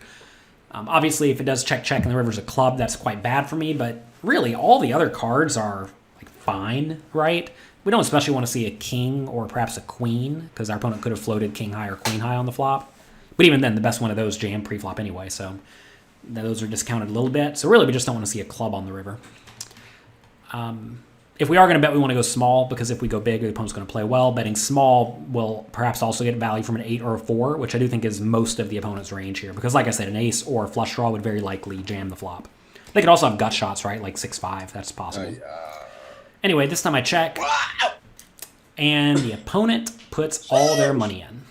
Obviously, if it does check and the river's a club, that's quite bad for me, but really all the other cards are like fine, right? We don't especially want to see a king or perhaps a queen, because our opponent could have floated king high or queen high on the flop. But even then, the best one of those jam pre-flop anyway, so those are discounted a little bit. So really, we just don't want to see a club on the river. If we are going to bet, we want to go small, because if we go big, the opponent's going to play well. Betting small will perhaps also get value from an 8 or a 4, which I do think is most of the opponent's range here. Because like I said, an ace or a flush draw would very likely jam the flop. They could also have gut shots, right? Like 6-5, that's possible. Anyway, this time I check. And the opponent puts all their money in.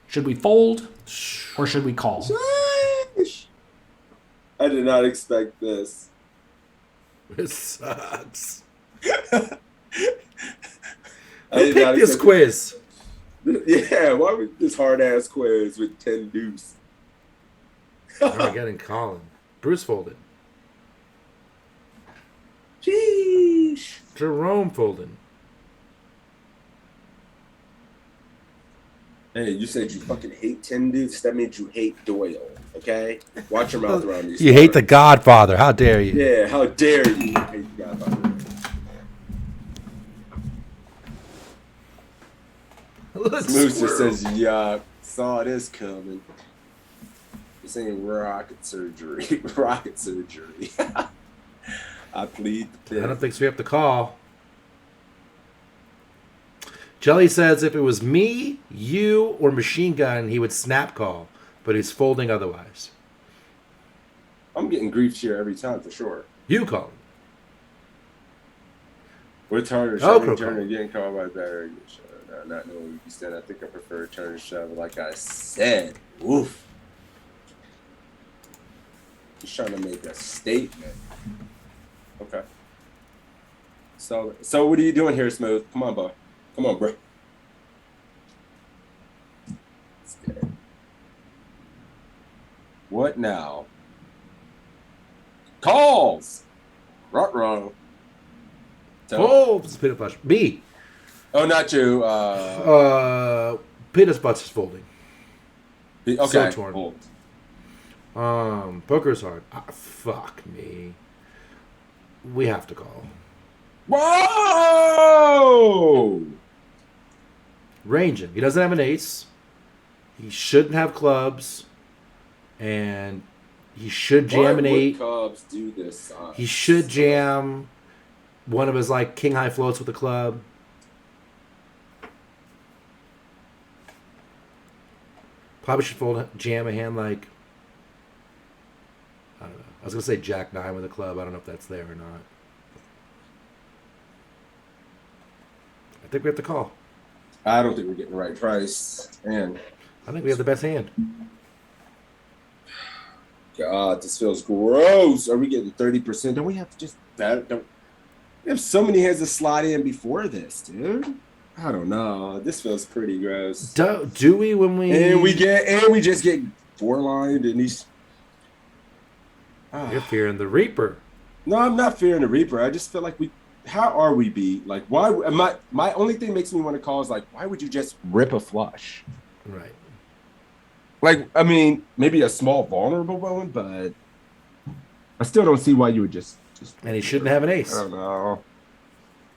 Should we fold or should we call? I did not expect this. This sucks. I Who picked this quiz? Yeah, why was this hard-ass quiz with 10 deuce? I'm getting Colin. Bruce folded. Jeez. Jerome folded. Hey, you said you fucking hate 10 deuce. That means you hate Doyle, okay? Watch your mouth around these. You hate the Godfather. How dare you? Yeah, how dare you hate the Godfather. Smooster says, yuck. Saw this coming. This ain't rocket surgery. Rocket surgery. I plead the fifth. I don't think so. We have to call. Jelly says if it was me, you, or Machine Gun, he would snap call, but he's folding otherwise. I'm getting grief here every time for sure. You call him. With Turner, Turner getting called by better. Not knowing where you stand. I think I prefer Turner shove. Like I said, woof. Just trying to make a statement. Okay. So what are you doing here, Smooth? Come on, bro. Come on, bro. What now? Calls. Ruh-roh. Oh, it's Peanut Butter. Me. Oh, not you. Peanut Butter's folding. Okay. So torn. Hold. Poker's hard. Fuck me. We have to call. Whoa! Ranging. He doesn't have an ace. He shouldn't have clubs. And he should jam an 8. Cubs do this? He should jam one of his like king high floats with the club. Probably should jam a hand like, I don't know. I was gonna say Jack 9 with a club. I don't know if that's there or not. I think we have to call. I don't think we're getting the right price. And I think we have the best hand. God, this feels gross. Are we getting 30%? Don't we have to just bet? We have so many hands to slide in before this, dude. I don't know. This feels pretty gross. Do we when we and we just get 4-lined and these. You're fearing the Reaper. No, I'm not fearing the Reaper. I just feel like how are we beat? Like, why? My only thing makes me want to call is like, why would you just rip a flush? Right. Like, I mean, maybe a small vulnerable one, but I still don't see why you would just. And he shouldn't have an ace. I don't know.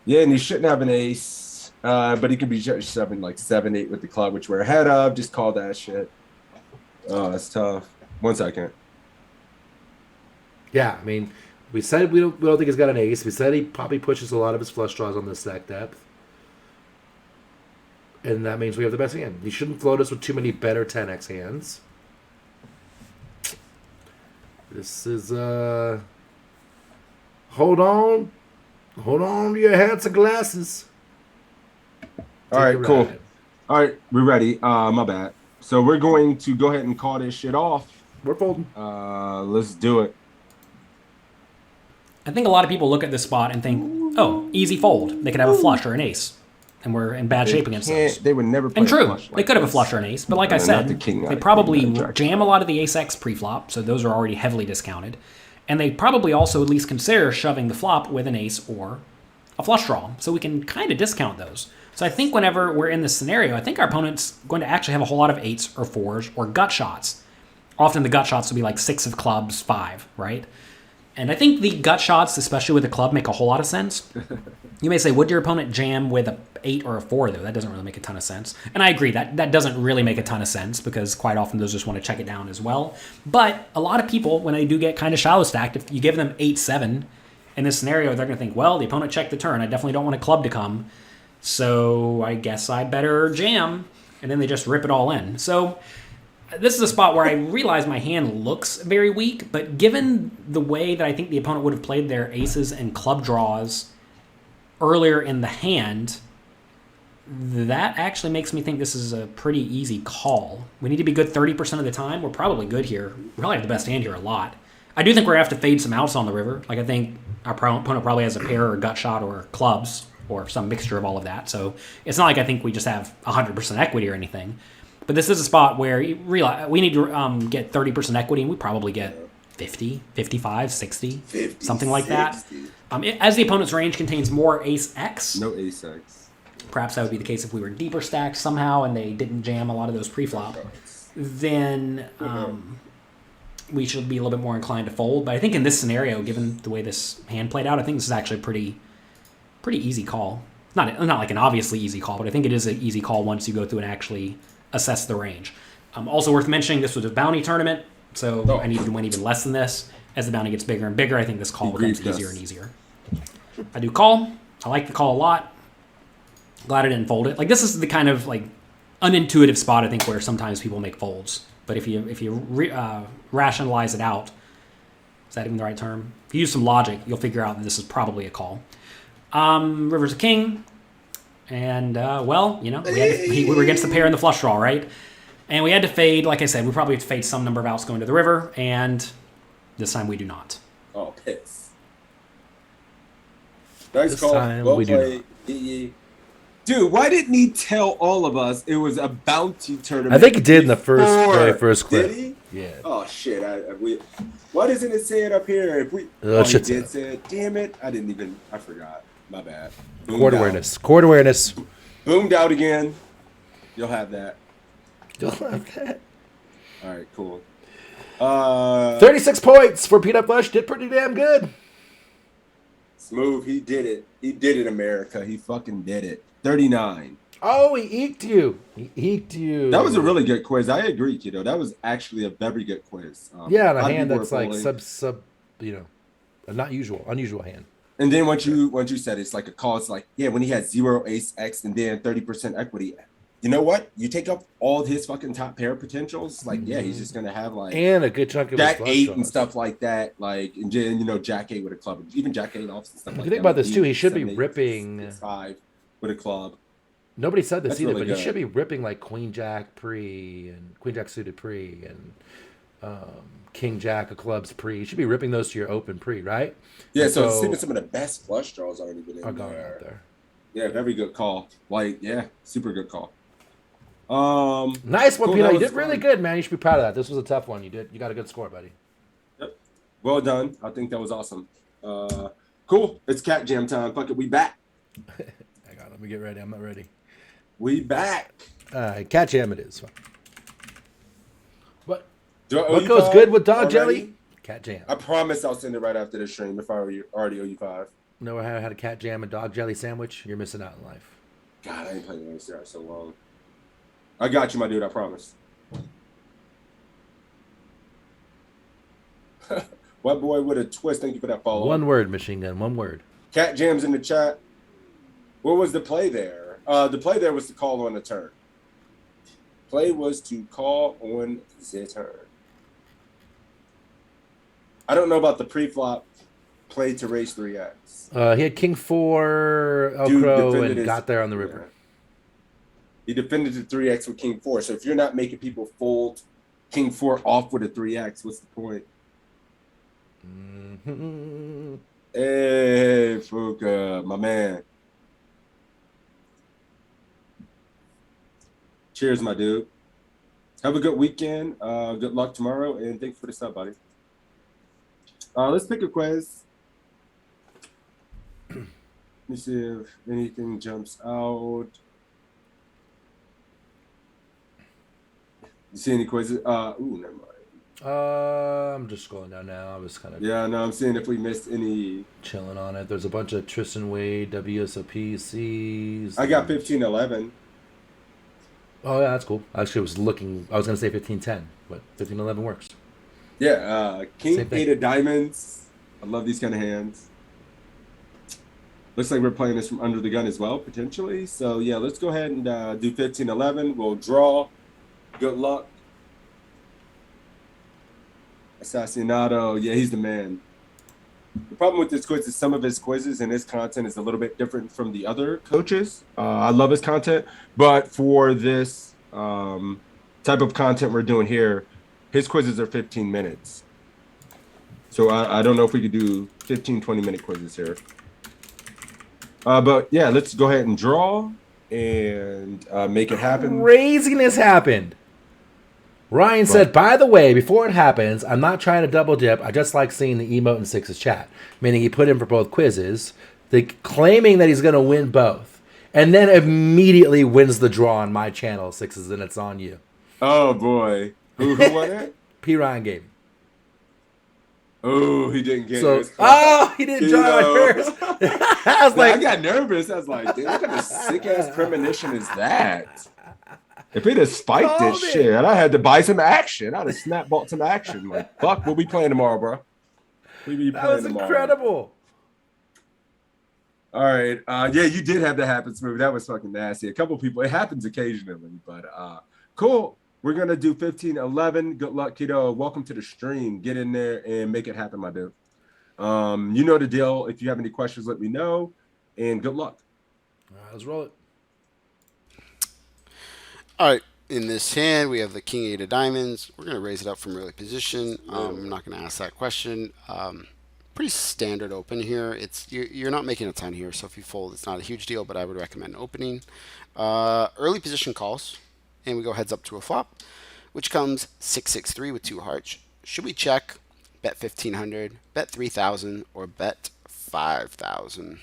Yeah, and he shouldn't have an ace. But he could be shoving like 7-8 with the club, which we're ahead of. Just call that shit. Oh, that's tough. 1 second. Yeah, I mean, we said we don't think he's got an ace. We said he probably pushes a lot of his flush draws on the stack depth. And that means we have the best hand. He shouldn't float us with too many better 10x hands. This is, hold on. Hold on to your hats and glasses. All right, cool. All right, we're ready. My bad. So we're going to go ahead and call this shit off. We're folding. Let's do it. I think a lot of people look at this spot and think, oh, easy fold. They could have a flush or an ace. And we're in bad shape against those. They would never play and true, a flush like they could have a this. flush or an ace. But like I said, not the king, they not probably king, not jam a lot of the ace-x pre-flop, so those are already heavily discounted. And they probably also at least consider shoving the flop with an ace or a flush draw. So we can kind of discount those. So I think whenever we're in this scenario, I think our opponent's going to actually have a whole lot of 8s or 4s or gut shots. Often the gut shots will be like 6 of clubs, 5, right? And I think the gut shots, especially with a club, make a whole lot of sense. You may say, would your opponent jam with a 8 or a 4, though? That doesn't really make a ton of sense. And I agree, that doesn't really make a ton of sense because quite often those just want to check it down as well. But a lot of people, when they do get kind of shallow stacked, if you give them 8-7 in this scenario, they're going to think, well, the opponent checked the turn. I definitely don't want a club to come. So I guess I better jam. And then they just rip it all in. So this is a spot where I realize my hand looks very weak, but given the way that I think the opponent would have played their aces and club draws earlier in the hand, that actually makes me think this is a pretty easy call. We need to be good 30% of the time. We're probably good here. We probably have the best hand here a lot. I do think we're going to have to fade some outs on the river. Like I think our opponent probably has a pair or a gut shot or clubs or some mixture of all of that. So it's not like I think we just have 100% equity or anything. But this is a spot where you realize we need to get 30% equity, and we probably get 50, 55, 60, 50, something like 60. that. As the opponent's range contains more ace-x, No ace-x. perhaps that would be the case if we were deeper stacked somehow and they didn't jam a lot of those pre-flop, then we should be a little bit more inclined to fold. But I think in this scenario, given the way this hand played out, I think this is actually a pretty easy call. Not like an obviously easy call, but I think it is an easy call once you go through and actually assess the range. Also worth mentioning, this was a bounty tournament, so I needed to win even less than this. As the bounty gets bigger and bigger, I think this call becomes easier and easier. I do call. I like the call a lot. Glad I didn't fold it. Like this is the kind of like unintuitive spot I think where sometimes people make folds. But if you rationalize it out, is that even the right term? If you use some logic, you'll figure out that this is probably a call. River's a king. And, well, you know, we were against the pair in the flush draw, right? And we had to fade. Like I said, we probably have to fade some number of outs going to the river, and this time we do not. Oh, piss. Nice This call. time Well we do played. Dude, why didn't he tell all of us it was a bounty tournament? I think he did in the very first clip. Did he? Yeah. Oh, shit. Why doesn't it say it up here? If we, he did say it. Damn it. I forgot. My bad. Chord awareness. Chord awareness. Boomed out again. You'll have that. You'll have that. All right, cool. 36 points for Peanut Flush. Did pretty damn good. Smooth. He did it. He did it, America. He fucking did it. 39. Oh, he eked you. He eked you. That was a really good quiz. I agree, kiddo. That was actually a very good quiz. Yeah, and a hand that's like sub, a unusual hand. And then once you said it's like a call, it's like, yeah, when he had 0 ace-x and then 30% equity, you know what? You take up all his fucking top pair potentials, like, yeah, he's just gonna have like and a good chunk of Jack his 8 draws. and stuff like that, like, and then Jack 8 with a club, even Jack 8 offs and stuff. If like you think that, about this too, he should be 7, 8, ripping 5 with a club. Nobody said this That's either, really but good. he should be ripping like Queen Jack pre and Queen Jack suited pre and King Jack of clubs pre. You should be ripping those to your open pre, right? Yeah, And so even some of the best flush draws already been in are going out there. Yeah, very good call. Like, yeah, super good call. Nice one, cool, Pino. that You was did really fun. good, man. You should be proud of that. This was a tough one. You got a good score, buddy. Yep. Well done. I think that was awesome. Cool. It's cat jam time. Fuck it. We back. Hang on, let me get ready. I'm not ready. We back. Cat jam it is. What Do I owe what you goes five good with dog already? jelly? Cat jam. I promise I'll send it right after the stream if I already owe you 5. Never had a cat jam and dog jelly sandwich? You're missing out in life. God, I ain't playing NCR so long. I got you, my dude. I promise. White boy with a twist. Thank you for that follow. One word, Machine Gun. One word. Cat Jams in the chat. What was the play there? The play there was to call on the turn. Play was to call on the turn. I don't know about the pre-flop play to raise 3x. He had King 4, Crow, and got there on the river. Yeah. He defended the 3x with King 4. So if you're not making people fold King 4 off with a 3x, what's the point? Mm-hmm. Hey, Fuka, my man. Cheers, my dude. Have a good weekend. Good luck tomorrow, and thanks for the sub, buddy. Let's pick a quiz. Let me see if anything jumps out. You see any quizzes? Never mind. I'm just scrolling down now. I was kind of I'm seeing if we missed any. Chilling on it. There's a bunch of Tristan Wade, WSOP, C's. I got 15-11. Oh, yeah, that's cool. Actually, I was going to say 15-10, but 15-11 works. Yeah, King Same thing. 8 of diamonds. I love these kind of hands. Looks like we're playing this from under the gun as well, potentially. So, yeah, let's go ahead and do 15-11. We'll draw. Good luck. Assassinato. Yeah, he's the man. The problem with this quiz is some of his quizzes and his content is a little bit different from the other coaches. I love his content, but for this type of content we're doing here, his quizzes are 15 minutes. So I don't know if we could do 15, 20-minute quizzes here. But yeah, let's go ahead and draw and make it happen. Craziness happened. Ryan said, by the way, before it happens, I'm not trying to double dip. I just like seeing the emote in Six's chat. Meaning he put in for both quizzes, claiming that he's going to win both. And then immediately wins the draw on my channel, Sixes, and it's on you. Oh, boy. Who won it? P. Ryan Gaming. Oh, he didn't get So, it. he didn't draw it first. I was like, I got nervous. I was like, dude, what kind of sick-ass premonition is that? If he'd have spiked this shit, I had to buy some action. I'd have snap bought some action. Like, fuck, we'll be playing tomorrow, bro. We'll be playing that was tomorrow. incredible. All right. Yeah, you did have that happen, Smooth. That was fucking nasty. A couple people, it happens occasionally, but cool. We're going to do 15-11. Good luck, kiddo. Welcome to the stream. Get in there and make it happen, my dude. You know the deal. If you have any questions, let me know. And good luck. All right, let's roll it. All right, in this hand, we have the King 8 of diamonds. We're going to raise it up from early position. I'm not going to ask that question. Pretty standard open here. You're not making a ton here, so if you fold, it's not a huge deal, but I would recommend opening. Early position calls, and we go heads up to a flop, which comes 6-6-3 with 2 hearts. Should we check, bet 1,500, bet 3,000, or bet 5,000?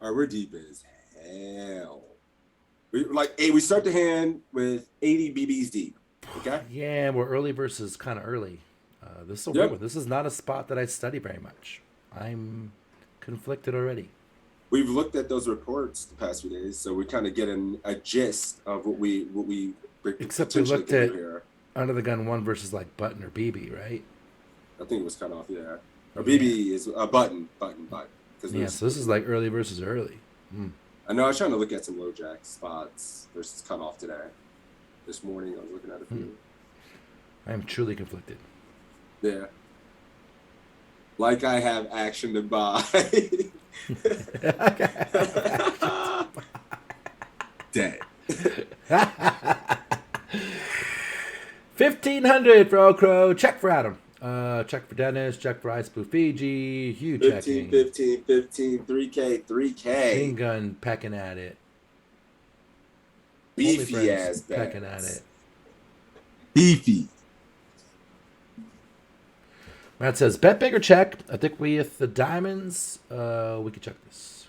All right, we're deep as hell. We start the hand with 80 BBs deep. Okay. Yeah, we're early versus kind of early. This is a weird one. This is not a spot that I study very much. I'm conflicted already. We've looked at those reports the past few days, so we're kind of getting a gist of what we except we looked at here. Under the gun 1 versus like Button or BB, right? I think it was cut off. Yeah, or BB is a button. Yeah, so this is like early versus early. I know. I was trying to look at some low jack spots versus cutoff today. This morning, I was looking at a few. I am truly conflicted. Yeah. Like I have action to buy. Dead. 1,500 for Okro. Check for Adam. Check for Dennis. Check for Ice Blue Fiji. Hugh 15, checking. 15, 3K. King Gun pecking at it. Beefy ass pecking at it. Beefy. Matt says, bet big or check. I think with the diamonds, we could check this.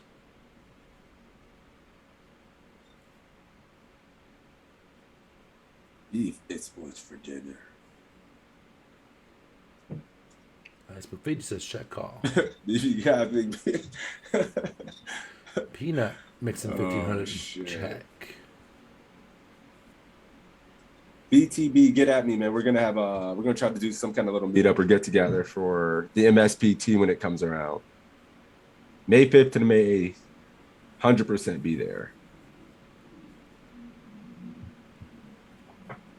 Beef is what's for dinner. Nice, but Fiji says check call. You got big. Peanut mixing 1500 shit. check. BTB, get at me, man. We're gonna try to do some kind of little meetup or get together for the MSPT when it comes around. May 5th to the May 8th. 100% be there.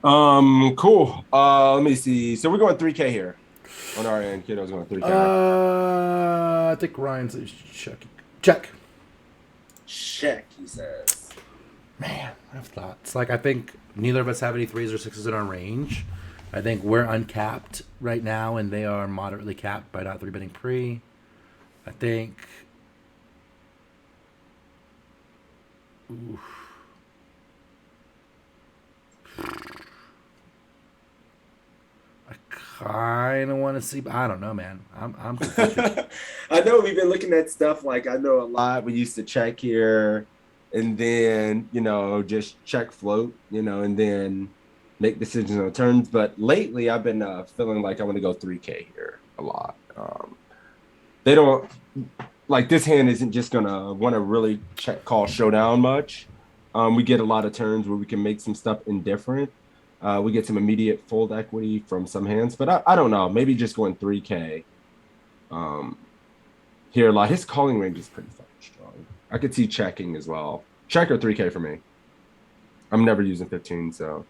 Cool. Let me see. So we're going 3K here on our end. Kiddo's going 3K. I think Ryan says check. Check. Check, he says. Man, I have thoughts. Like, I think neither of us have any 3s or 6s in our range. I think we're uncapped right now, and they are moderately capped by not 3-betting pre. I think... Oof. I kind of want to see... I don't know, man. I'm conflicted. I know we've been looking at stuff like I know a lot. We used to check here and then, just check float, and then make decisions on turns. But lately I've been feeling like I want to go 3K here a lot. They don't like this hand isn't just going to want to really check call showdown much. We get a lot of turns where we can make some stuff indifferent. We get some immediate fold equity from some hands, but I don't know. Maybe just going 3K. Here, like his calling range is pretty fucking strong. I could see checking as well. Check or 3K for me. I'm never using 15, so.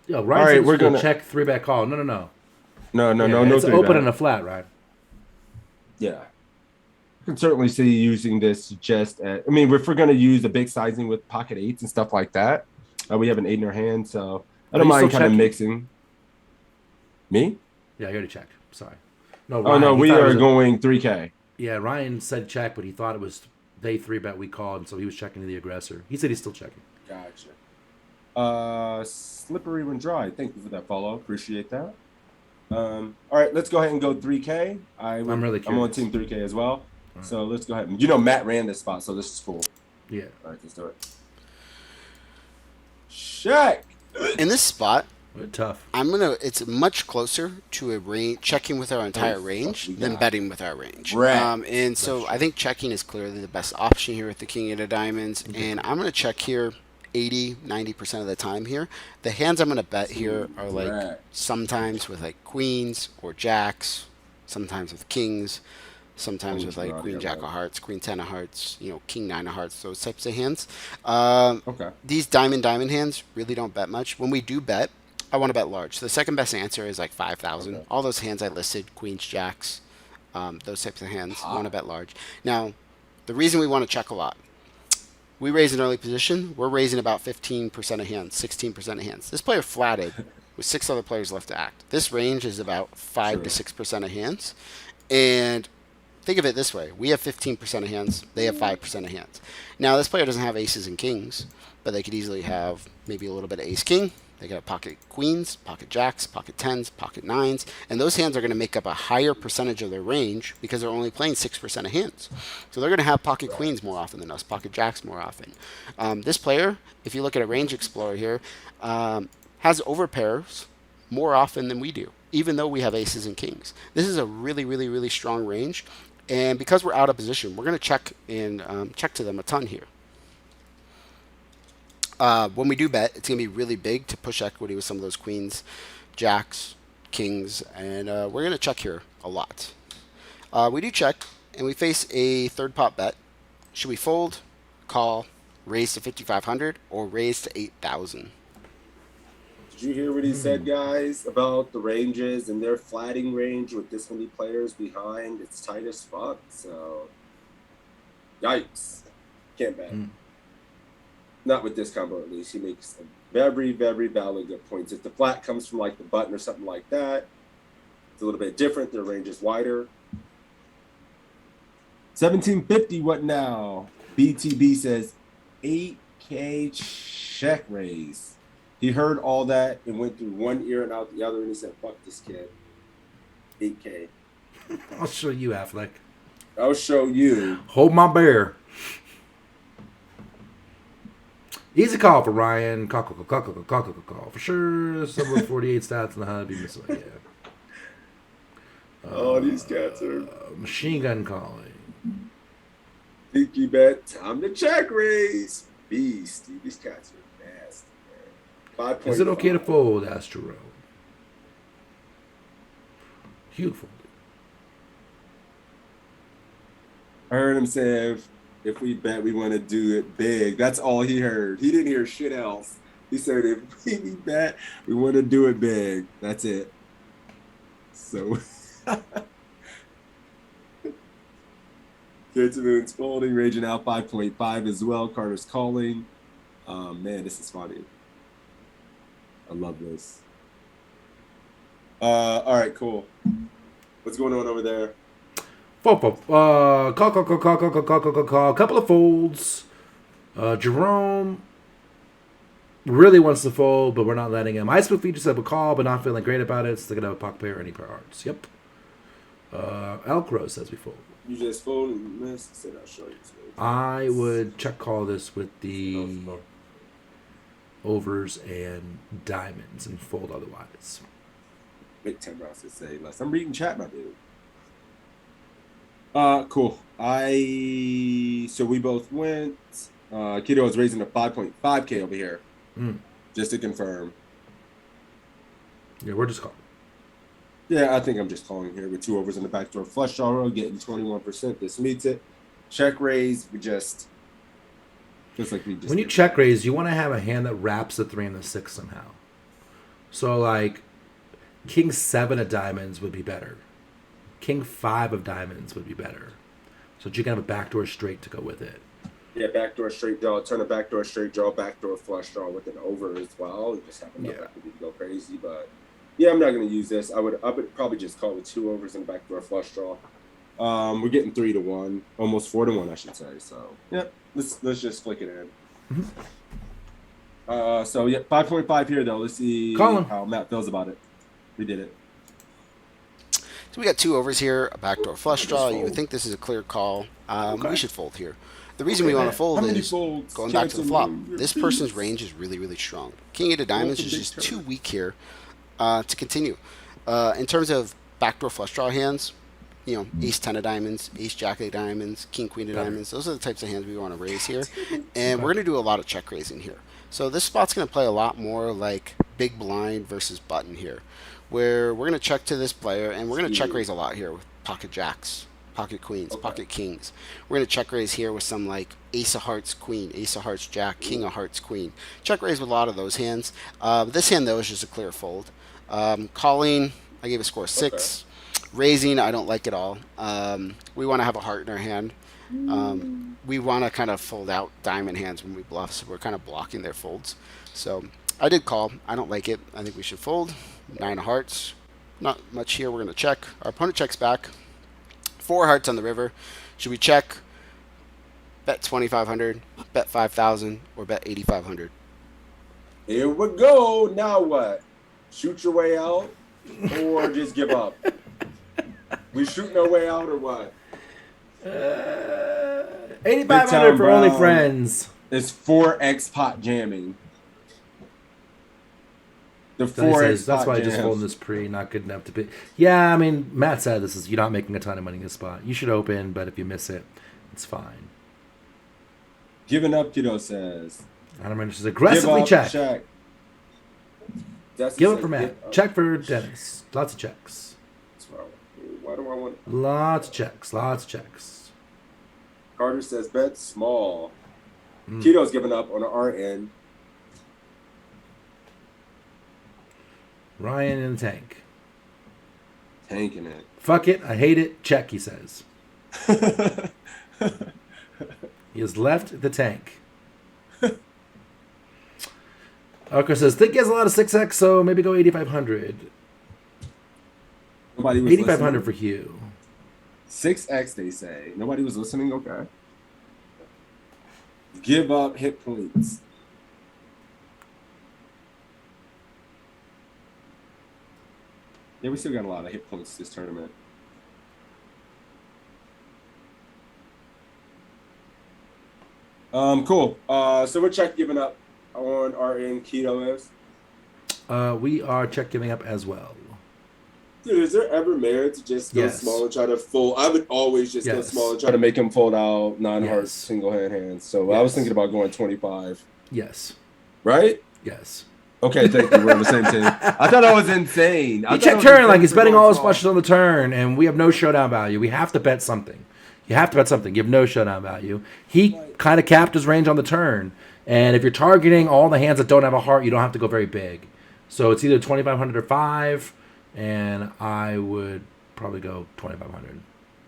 Yo, Ryan said we're gonna check 3-bet call. No. No. It's 3-bet. open and a flat, right? Yeah. I can certainly see using this just at, if we're going to use a big sizing with pocket 8s and stuff like that, we have an 8 in our hand, so I don't mind kind of mixing. Me? Yeah, I got to check. Sorry. No, Ryan, no, we are going 3K. Yeah, Ryan said check, but he thought it was they 3-bet we called, and so he was checking to the aggressor. He said he's still checking. Gotcha. Slippery when dry. Thank you for that follow. Appreciate that. All right, let's go ahead and go 3K. I'm really curious. I'm on team 3K as well. Right. So let's go ahead. Matt ran this spot, so this is cool. Yeah. All right, let's do it. Check. In this spot, tough. It's much closer to a range, checking with our entire range than betting with our range. Right. And so I think checking is clearly the best option here with the King of Diamonds. Okay. And I'm going to check here 80-90% of the time here. The hands I'm going to bet here are like sometimes with like queens or jacks, sometimes with kings, sometimes with like queen jack of hearts, queen 10 of hearts, king 9 of hearts, those types of hands. These diamond hands really don't bet much. When we do bet, I want to bet large. So the second best answer is like 5,000. Okay. All those hands I listed, queens, jacks, those types of hands, want to bet large. Now, the reason we want to check a lot, we raise an early position. We're raising about 15% of hands, 16% of hands. This player flatted with 6 other players left to act. This range is about 5 to 6% of hands. And think of it this way. We have 15% of hands. They have 5% of hands. Now, this player doesn't have aces and kings, but they could easily have maybe a little bit of ace-king. They got pocket queens, pocket jacks, pocket 10s, pocket 9s, and those hands are going to make up a higher percentage of their range because they're only playing 6% of hands. So they're going to have pocket queens more often than us, pocket jacks more often. This player, if you look at a range explorer here, has overpairs more often than we do, even though we have aces and kings. This is a really, really, really strong range, and because we're out of position, we're going to check to them a ton here. When we do bet, it's going to be really big to push equity with some of those queens, jacks, kings, and we're going to check here a lot. We do check, and we face a third pot bet. Should we fold, call, raise to 5,500, or raise to 8,000? Did you hear what he said, guys, about the ranges and their flatting range with this many players behind? It's tight as fuck, so yikes. Can't bet. Not with this combo, at least. He makes very, very valid good points. If the flat comes from like the button or something like that, it's a little bit different. Their range is wider. 1750, what now? BTB says 8K check raise. He heard all that and went through one ear and out the other, and he said, fuck this kid. 8K. I'll show you, Affleck. I'll show you. Hold my bear. Easy call for Ryan. Call for sure. Someone with 48 stats and the HUD be missing. Yeah. Oh, these cats are Machine gun calling. Pinky bet. Time to check raise. Beast. These cats are nasty, man. 5.5. Is it okay to fold, asked Jerome. Huge fold. I heard him say if we bet, we want to do it big. That's all he heard. He didn't hear shit else. He said if we bet, we want to do it big. That's it. So, Kids Moon's folding, raging out 5.5 as well. Carter's calling. Man, this is funny. I love this. All right, cool. What's going on over there? Call. Couple of folds. Jerome really wants to fold, but we're not letting him. Ice Book features have a call, but not feeling great about it. So they're gonna have a pocket pair or any pair of hearts. Yep. Elk Rose says we fold. You just fold and miss. Said I'll show you. I would check call this with the overs and diamonds and fold otherwise. Big 10 rounds to say less. I'm reading chat, my dude. Cool. So we both went. Keto is raising to 5.5K over here. Just to confirm. Yeah, we're just calling. Yeah, I think I'm just calling here with 2 overs in the backdoor flush draw, getting 21%. This meets it. Check raise. We just like we just. When you check raise, you want to have a hand that wraps the 3 and the 6 somehow. So like, King 7 of diamonds would be better. King 5 of diamonds would be better. So that you can have a backdoor straight to go with it. Yeah, backdoor straight draw. Turn a backdoor straight draw, backdoor flush draw with an over as well. You just have enough equity to go crazy, but. Yeah, I'm not going to use this. I would probably just call with 2 overs and backdoor flush draw. We're getting 3-1, almost 4-1, I should say. So yeah, let's just flick it in. So yeah, 5.5 here though. Let's see how Matt feels about it. We did it. So we got 2 overs here, a backdoor flush draw. You would think this is a clear call. We should fold here. The reason we want to fold is going back to the flop. This person's range is really, really strong. King 8 of diamonds is just too weak here. To continue. In terms of backdoor flush draw hands, you know, Ace 10 of diamonds, Ace Jack of diamonds, King Queen of diamonds, those are the types of hands we want to raise here. And we're going to do a lot of check raising here. So this spot's going to play a lot more like big blind versus button here, where we're going to check to this player, and we're going to check raise a lot here with pocket jacks, pocket queens, pocket kings. We're going to check raise here with some like Ace of Hearts Queen, Ace of Hearts Jack, King of Hearts Queen. Check raise with a lot of those hands. This hand though is just a clear fold. Calling, I gave a score 6. Raising, I don't like it all. We want to have a heart in our hand. We want to kind of fold out diamond hands when we bluff, so we're kind of blocking their folds. So I did call. I don't like it. I think we should fold. 9 of hearts. Not much here. We're going to check. Our opponent checks back. 4 hearts on the river. Should we check? Bet 2,500, bet 5,000, or bet 8,500? Here we go. Now what? Shoot your way out or just give up? We shooting our way out or what? 8,500 for only friends. It's 4x pot jamming. The He 4x says, that's pot why I jams. just holding this pre, not good enough to be. Yeah, I mean, Matt said this is you're not making a ton of money in this spot. You should open, but if you miss it, it's fine. Giving up, kiddo says. Adam Render says aggressively check. Give up for Matt. Check for Dennis. Lots of checks. Why do I want? Lots of checks. Lots of checks. Carter says bet small. Keto's giving up on our end. Ryan in the tank. Tanking it. Fuck it. I hate it. Check, he says. He has left the tank. Arco says, think he has a lot of 6x, so maybe go 8,500. 8,500 for Hugh. 6x, they say. Nobody was listening? Okay. Give up hit points. Yeah, we still got a lot of hit points this tournament. Cool. So we're check giving up. on our end keto is? We are check giving up as well. Dude, is there ever merit to just go Yes. small and try to fold? I would always just go Yes. small and try to make him fold out 9 hearts Yes. single hands. So I was Yes. thinking about going 25. Yes. Right? Yes. Okay, thank you. We're on the same team. I thought that was insane. He checked turn like he's betting all his flushes on the turn, and we have no showdown value. We have to bet something. You have to bet something. You have no showdown value. He kind of capped his range on the turn, and if you're targeting all the hands that don't have a heart, you don't have to go very big. So it's either 2,500 or 5, and I would probably go 2,500.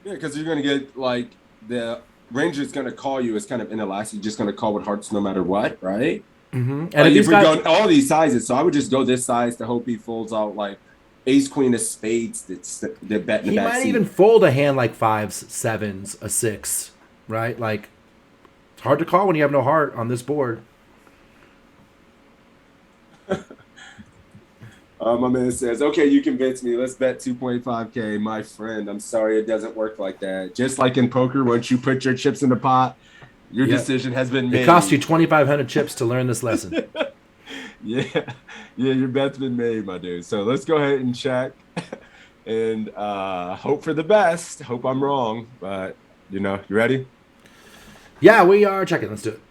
Yeah, because you're going to get, like, the ranger's going to call you as kind of inelastic. You're just going to call with hearts no matter what, right? Mm-hmm. And Like, if if we got go all these sizes, so I would just go this size to hope he folds out, like, ace, queen of spades that bet in the he back might seat. even fold a hand like 5s, 7s, a 6, right? Like, it's hard to call when you have no heart on this board. My man says, okay, you convinced me. Let's bet 2.5K. My friend, I'm sorry it doesn't work like that. Just like in poker, once you put your chips in the pot, your Yeah. decision has been made. It cost you 2,500 chips to learn this lesson. Yeah, your bet's been made, my dude. So let's go ahead and check and hope for the best. Hope I'm wrong, but, you ready? Yeah, we are checking. Let's do it.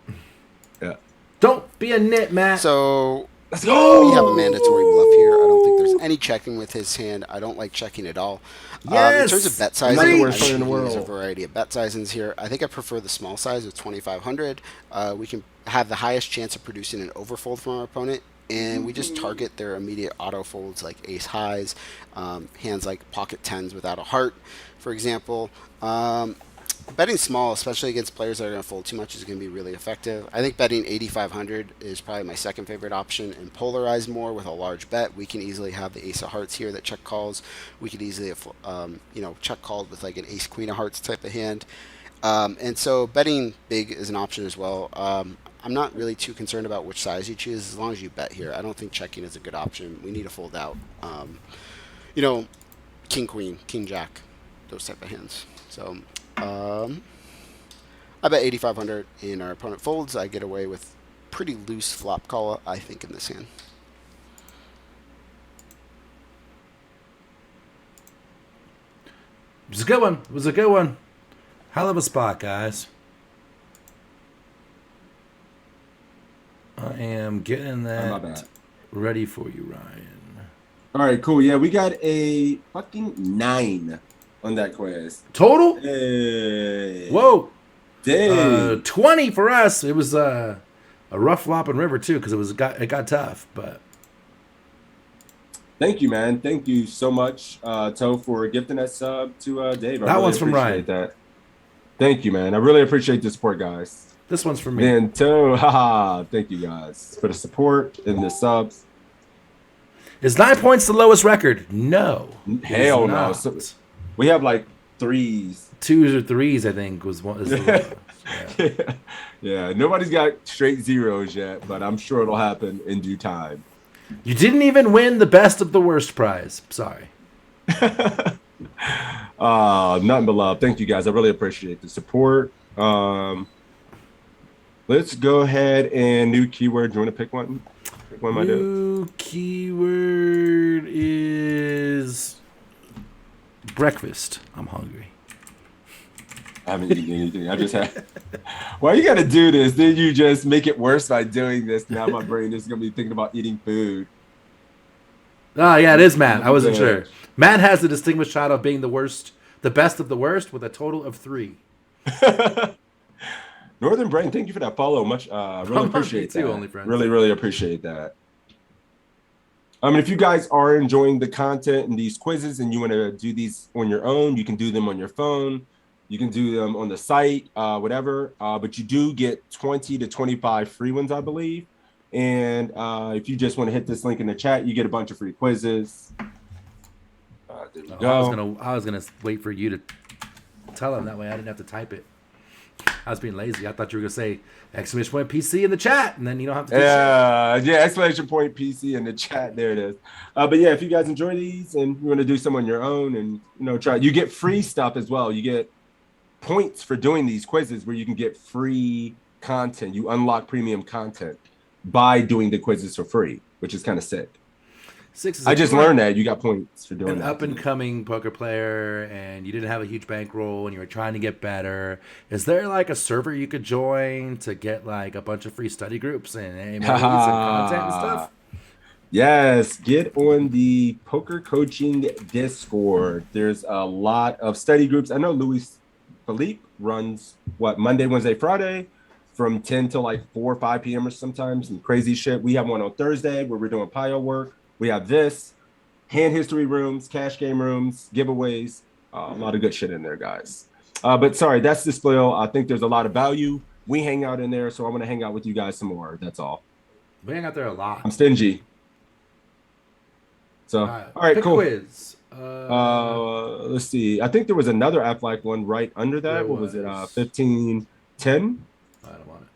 Yeah. Don't be a nit, Matt. So Let's go! we have a mandatory bluff here. I don't think there's any checking with his hand. I don't like checking at all. Yes! In terms of bet sizing, not the I worst player in think the there's a world. variety of bet sizings here. I think I prefer the small size of 2,500. We can have the highest chance of producing an overfold from our opponent, and we just target their immediate auto folds like ace highs, hands like pocket tens without a heart, for example. Betting small, especially against players that are going to fold too much, is going to be really effective. I think betting 8,500 is probably my second favorite option. And polarize more with a large bet. We can easily have the ace of hearts here that check calls. We could easily have, check called with like an ace queen of hearts type of hand. And so betting big is an option as well. I'm not really too concerned about which size you choose as long as you bet here. I don't think checking is a good option. We need to fold out. King queen, king jack, those type of hands. So. I bet 8,500 and our opponent folds. I get away with pretty loose flop call, I think, in this hand. It was a good one. It was a good one. Hell of a spot, guys. I am getting my that bad. ready for you, Ryan. All right, cool. Yeah, we got a fucking 9 on that quiz. Total? Hey. Whoa. Dang. 20 for us. It was a rough flop and river too because it got tough. But Thank you, man. Thank you so much, Toe, for gifting that sub to Dave. That one's from Ryan. That. Thank you, man. I really appreciate the support, guys. this one's for me. And Toe, haha, thank you guys for the support and the subs. Is 9 points the lowest record? No. Hell It's no. not. So, we have like 3s. 2s or 3s, I think, was one. Is the lowest. Yeah. Yeah, nobody's got straight zeros yet, but I'm sure it'll happen in due time. You didn't even win the best of the worst prize. Sorry. Nothing but love. Thank you guys. I really appreciate the support. Let's go ahead and new keyword. Do you want to pick one? Pick one, my dude. New keyword is breakfast. I'm hungry. I haven't eaten anything. I just had. Why you gotta do this? Then you just make it worse by doing this. Now my brain is gonna be thinking about eating food. Oh, yeah, it is Matt. I wasn't Yeah. sure. Matt has the distinguished title of being the best of the worst with a total of 3. Northern Brain, thank you for that follow. Much, really appreciate Me too, that. only friends. Really, really appreciate that. If you guys are enjoying the content and these quizzes, and you want to do these on your own, you can do them on your phone. You can do them on the site, whatever. But you do get 20 to 25 free ones, I believe. And if you just want to hit this link in the chat, you get a bunch of free quizzes. There we go. I was gonna wait for you to tell him that way. I didn't have to type it. I was being lazy. I thought you were gonna say exclamation point PC in the chat, and then you don't have to. Yeah, exclamation point PC in the chat. There it is. But yeah, if you guys enjoy these and you want to do some on your own, and try, you get free stuff as well. You get points for doing these quizzes where you can get free content. You unlock premium content. by doing the quizzes for free, which is kind of sick. Six is I just learned that you got points for doing an that. up and coming poker player, and you didn't have a huge bankroll, and you were trying to get better. Is there like a server you could join to get like a bunch of free study groups and and content and stuff? Yes, get on the poker coaching Discord. There's a lot of study groups. I know Luis Philippe runs Monday, Wednesday, Friday from 10 to like 4 or 5 p.m. or sometimes, and crazy shit. We have one on Thursday where we're doing pile work. We have this, hand history rooms, cash game rooms, giveaways, a lot of good shit in there, guys. But sorry, that's the spill. I think there's a lot of value. We hang out in there, so I'm going to hang out with you guys some more. That's all. We hang out there a lot. I'm stingy. So, all right, cool. Quiz. Let's see. I think there was another Aflac one right under that. What was it? 1510? I don't want it.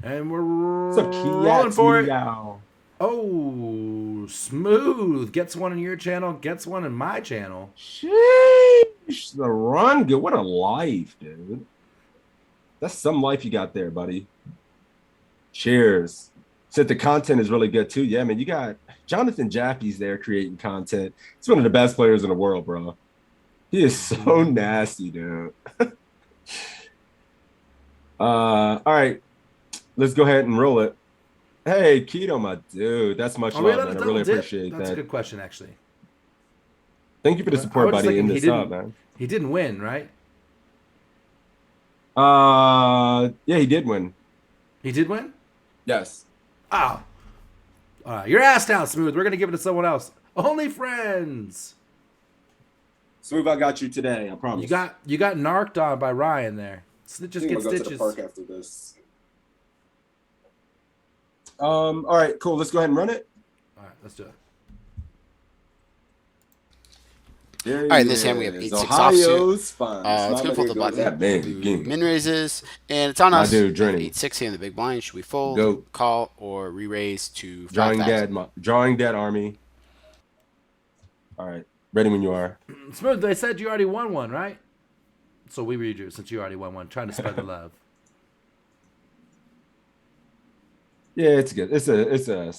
And we're rolling rolling for it. Oh, Smooth gets one in your channel, gets one in my channel. Sheesh, the run good. What a life, dude. That's some life you got there, buddy. Cheers. Said the content is really good too. Yeah, man, you got Jonathan Jaffe's there creating content. He's one of the best players in the world, bro. He is so nasty, dude. All right, let's go ahead and roll it. Hey, Keto, my dude. That's much love, man. I really appreciate that. That's a good question, actually. Thank you for the support, buddy. In this up, man. He didn't win, right? Yeah, he did win. He did win? Yes. Oh. All right, your ass down, Smooth. We're gonna give it to someone else. Only friends. Smooth, I got you today. I promise. You got narked on by Ryan there. Just get stitches. To the park after this. All right, cool. Let's go ahead and run it. All right, let's do it. All right, in this hand we have 8-6 offsuit. Let's go fold the button. Min raises, and it's on us. 8-6 here in the big blind. Should we fold, call, or re-raise to 5,000? Drawing dead army. All right, ready when you are. Smooth, they said you already won one, right? So we read you since you already won one. Trying to spread the love. Yeah, it's good. It's a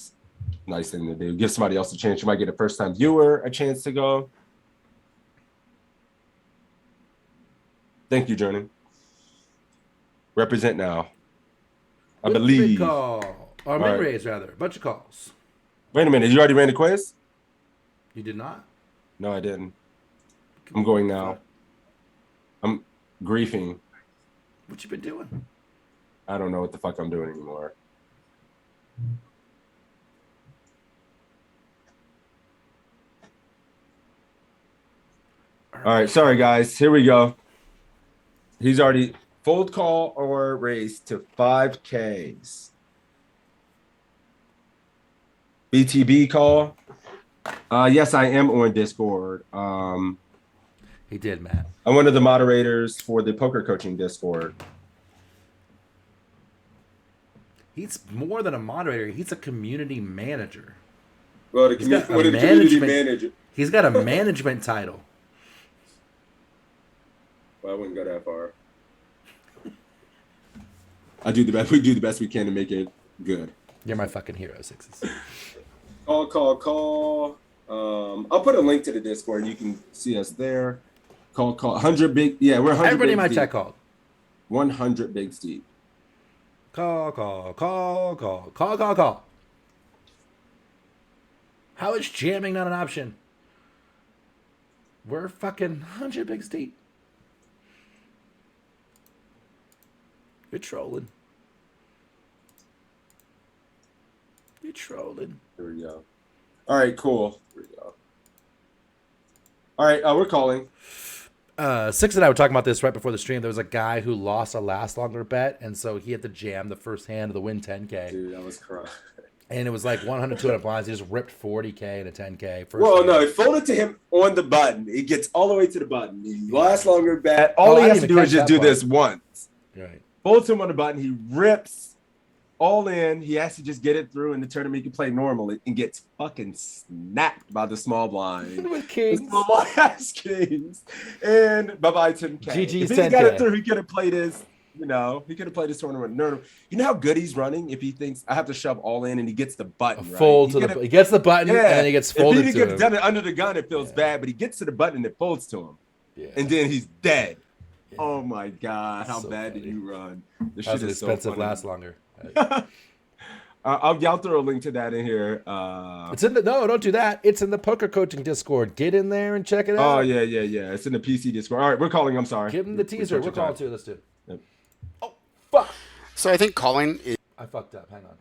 nice thing to do. Give somebody else a chance. You might get a first-time viewer a chance to go. Thank you, Journey. Represent now. I believe. Big call. Or mid-raise, rather. Bunch of calls. Wait a minute. You already ran the quiz? You did not? No, I didn't. I'm going now. I'm griefing. What you been doing? I don't know what the fuck I'm doing anymore. All right. Sorry, guys. Here we go. He's already fold, call, or raise to 5Ks. BTB call. Yes, I am on Discord. He did, Matt. I'm one of the moderators for the poker coaching Discord. He's more than a moderator. He's a community manager. Well, the community manager. He's got a management title. Well, I wouldn't go that far. We do the best we can to make it good. You're my fucking hero, Sixes. Call. I'll put a link to the Discord. You can see us there. Call. 100 big. Yeah, we're 100. Everybody in my chat called. 100 big steep. Call. How is jamming not an option? We're fucking 100 big steep. You're trolling. Here we go. All right, cool. Here we go. All right, we're calling. Six and I were talking about this right before the stream. There was a guy who lost a last longer bet, and so he had to jam the first hand of the win 10K. Dude, that was crying. And it was like 100, 200 blinds. He just ripped 40K and a 10K. No, it folded to him on the button. It gets all the way to the button. He last longer bet. All he has to do is just do this once. Right. Folds him on the button. He rips all in. He has to just get it through in the tournament. He can play normally and gets fucking snapped by the small blind. With kings. The small blind has kings. And bye-bye 10K. GG's if he 10K. got it through, he could have played his You know, he could have played this tournament. No, you know how good he's running if he thinks I have to shove all in and he gets the button, right? Fold to he gets the button and then he gets folded if he to gets him. done it under the gun, it feels bad, but he gets to the button and it folds to him. Yeah. And then he's dead. Yeah. Oh my God, how bad did you run? This shit is expensive, so lasts longer. I'll throw a link to that in here. It's in the don't do that. It's in the poker coaching Discord. Get in there and check it out. Oh yeah. It's in the PC Discord. All right, we're calling. I'm sorry. Give him the teaser. We're calling too. Let's do it. Yep. Oh fuck. So I think calling is. I fucked up. Hang on.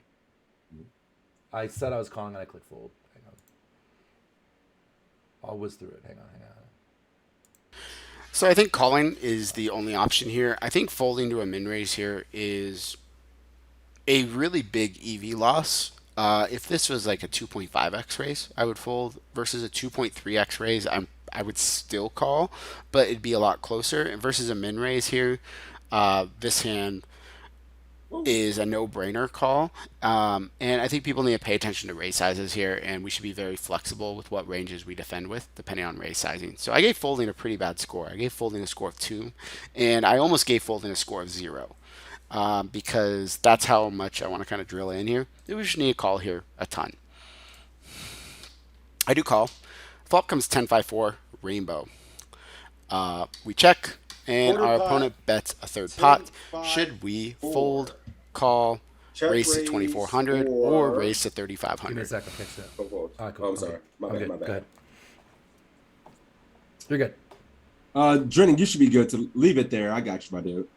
I said I was calling and I clicked fold. Hang on. I'll whiz through it. Hang on. So I think calling is the only option here. I think folding to a min raise here is a really big EV loss. If this was like a 2.5x raise, I would fold versus a 2.3x raise. I would still call, but it'd be a lot closer. And versus a min raise here, this hand is a no-brainer call. And I think people need to pay attention to raise sizes here, and we should be very flexible with what ranges we defend with, depending on raise sizing. So I gave folding a pretty bad score. I gave folding a score of 2, and I almost gave folding a score of 0. Because that's how much I want to kind of drill in here. We just need to call here a ton. I do call. Flop comes 10-5-4, rainbow. We check, and our opponent bets a third pot. Should we fold, call, raise to 2,400, or raise to 3,500? Give me a second. Fix that. Cool. All right, cool. Oh, I'm sorry. My bad. Go ahead. You're good. Drennan, you should be good to leave it there. I got you, my dude.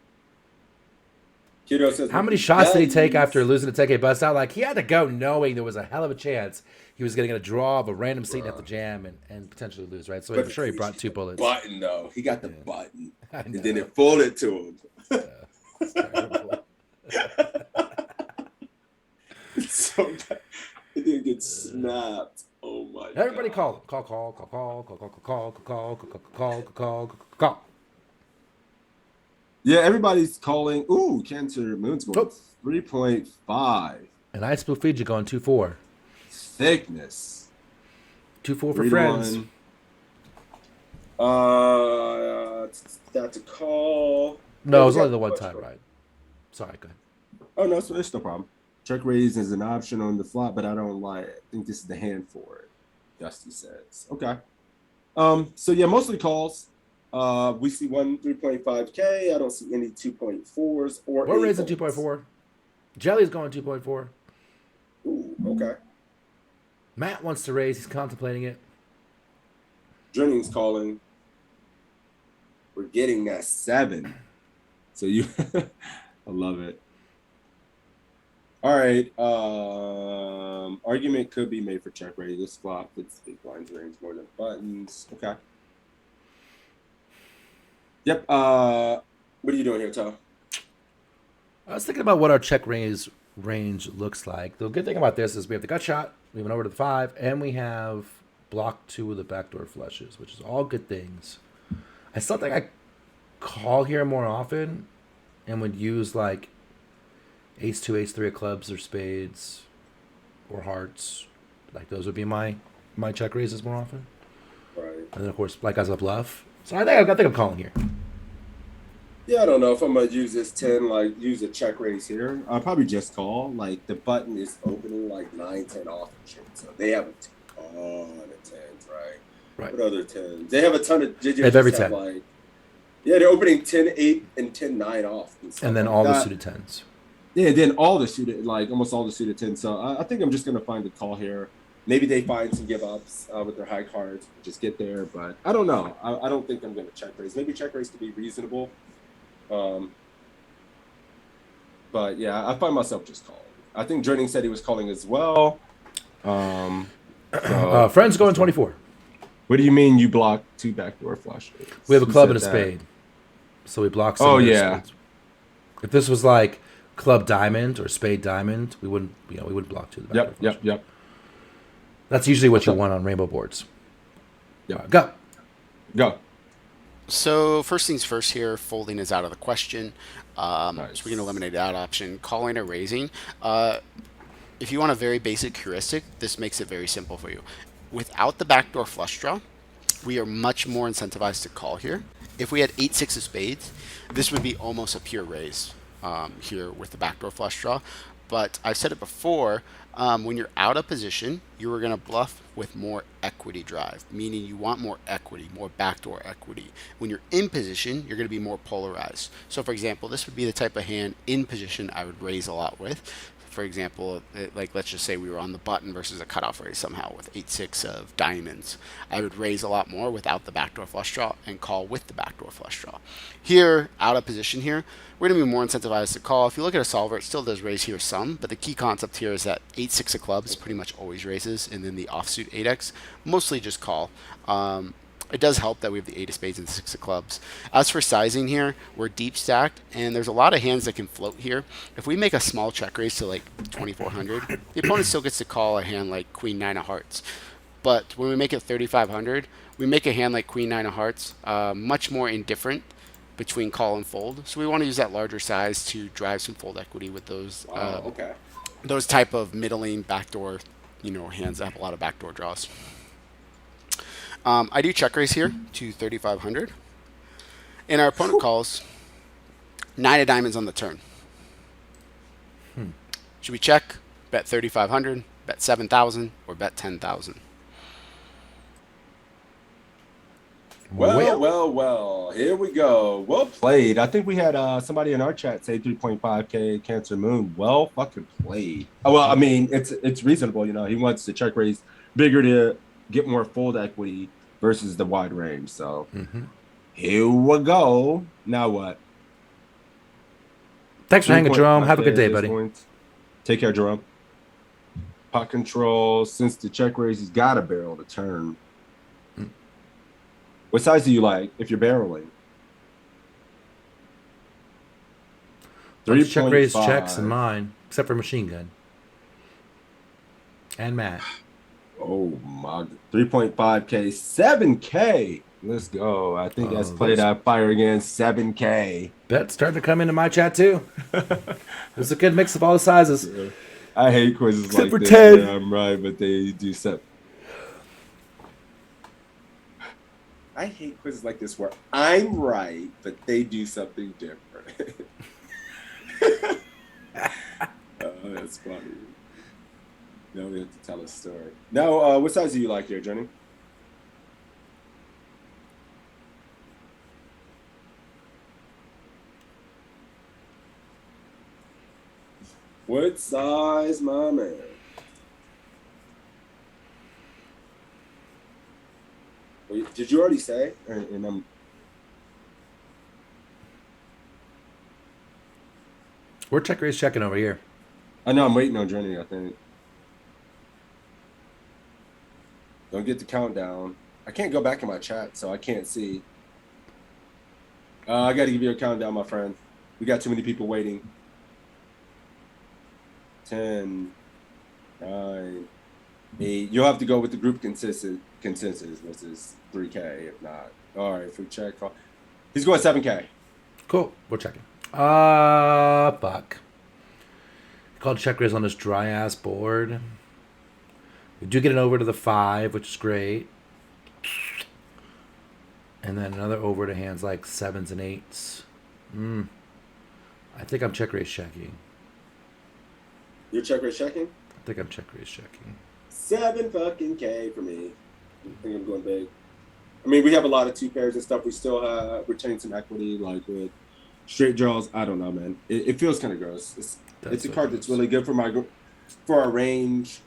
Says, how many shots did he take after losing to take a bust out? Like, he had to go knowing there was a hell of a chance he was going to get a draw of a random seat at the jam and potentially lose, right? So I'm sure he brought 2 bullets. Button, though. He got the button. And then it folded to him. It's terrible. It's so bad. It didn't get snapped. Oh, my God. Everybody call. Call. Yeah, everybody's calling. Ooh, Cancer Moon's going 3.5. And I Spoof Fiji going 2-4. Thickness. 2-4 for friends. That's a call. No, it was only the one time, right? Sorry, go ahead. Oh, no, it's no problem. Check raise is an option on the flop, but I think this is the hand for it, Dusty says. Okay. So, yeah, mostly calls. We see one 3.5K. I don't see any 2.4s or. We're raising 2.4. Jelly's going 2.4. Ooh, okay. Matt wants to raise. He's contemplating it. Jennings calling. We're getting that 7. So I love it. All right. Argument could be made for check raise. This flop with big blinds range more than buttons. Okay. Yep. What are you doing here, Tom? I was thinking about what our check range looks like. The good thing about this is we have the gut shot, we have an over to the 5, and we have block 2 of the backdoor flushes, which is all good things. I still think I call here more often and would use like ace 2, ace 3 of clubs or spades or hearts. Like those would be my check raises more often. Right. And then of course black guys have bluff. So I think I'm calling here. Yeah, I don't know if I'm gonna use this 10, like use a check raise here. I'll probably just call. Like the button is opening like 9-10 off and shit. So they have a ton of 10s, right? Right. What other 10s? They have a ton of They have every 10. Like, yeah, they're opening 10-8 and 10-9 off. And then like all that. the suited 10s. Yeah, then all the suited, like almost all the suited 10s. So I think I'm just gonna find a call here. Maybe they find some give ups with their high cards, just get there. But I don't know. I don't think I'm gonna check raise. Maybe check raise to be reasonable. But yeah, I find myself just calling. I think Drenning said he was calling as well. Friends going 24. What do you mean you block 2 backdoor flushes? We have a club and a spade, so we block some. Oh of those yeah. spades. If this was like club diamond or spade diamond, we wouldn't block 2 of the backdoor flushes. Yep. That's usually what you want on rainbow boards. Yeah. Go. So first things first here, folding is out of the question. Nice. So we can eliminate that option. Calling or raising. If you want a very basic heuristic, this makes it very simple for you. Without the backdoor flush draw, we are much more incentivized to call here. If we had 8-6 of spades, this would be almost a pure raise here with the backdoor flush draw. But I've said it before, when you're out of position, you are going to bluff with more equity drive, meaning you want more equity, more backdoor equity. When you're in position, you're going to be more polarized. So, for example, this would be the type of hand in position I would raise a lot with. For example, like let's just say we were on the button versus a cutoff raise somehow with 8-6 of diamonds. I would raise a lot more without the backdoor flush draw and call with the backdoor flush draw. Here, out of position here, we're going to be more incentivized to call. If you look at a solver, it still does raise here some, but the key concept here is that 8-6 of clubs pretty much always raises, and then the offsuit 8x mostly just call. It does help that we have the 8 of spades and the 6 of clubs. As for sizing here, we're deep stacked, and there's a lot of hands that can float here. If we make a small check raise to like 2,400, the opponent still gets to call a hand like Queen 9 of hearts. But when we make it 3,500, we make a hand like Queen 9 of hearts much more indifferent between call and fold. So we want to use that larger size to drive some fold equity with those those type of middling backdoor, hands that have a lot of backdoor draws. I do check raise here to 3,500. And our opponent calls 9 of diamonds on the turn. Should we check, bet 3,500, bet 7,000, or bet 10,000? Well. Here we go. Well played. I think we had somebody in our chat say 3.5K Cancer Moon. Well fucking played. Oh, well, I mean, it's reasonable. He wants to check raise bigger to get more fold equity versus the wide range. So here we go. Now what? Thanks for hanging, Jerome. Have a good day, buddy. Take care, Jerome. Pot control. Since the check raise, he's got a barrel to turn. What size do you like if you're barreling? Check raise checks in mine, except for machine gun. And Matt. Oh my, 3.5K, 7K. Let's go. I think that's played out fire again. 7K. Bet's starting to come into my chat too. There's a good mix of all the sizes. Yeah. I hate quizzes except like for this. 10. Yeah, I'm right, but they do set. I hate quizzes like this where I'm right, but they do something different. That's funny. Now we have to tell a story. Now, what size do you like here, Jenny? What size, my man? Wait, did you already say? We're check raise checking over here. I know, I'm waiting on Jenny, I think. Don't get the countdown. I can't go back in my chat, so I can't see. I got to give you a countdown, my friend. We got too many people waiting. 10, 9, 8. You'll have to go with the group consensus, which is 3K, if not. All right, free check. He's going 7K. Cool. We're checking. Fuck. Called check raise on this dry ass board. We do get it over to the 5, which is great. And then another over to hands like 7s and 8s. I think I'm check raise checking. You're check raise checking? I think I'm check raise checking. 7 fucking K for me. I think I'm going big. I mean, we have a lot of 2 pairs and stuff. We still retain some equity, like with straight draws. I don't know, man. It feels kind of gross. It's a card that's really good for our range.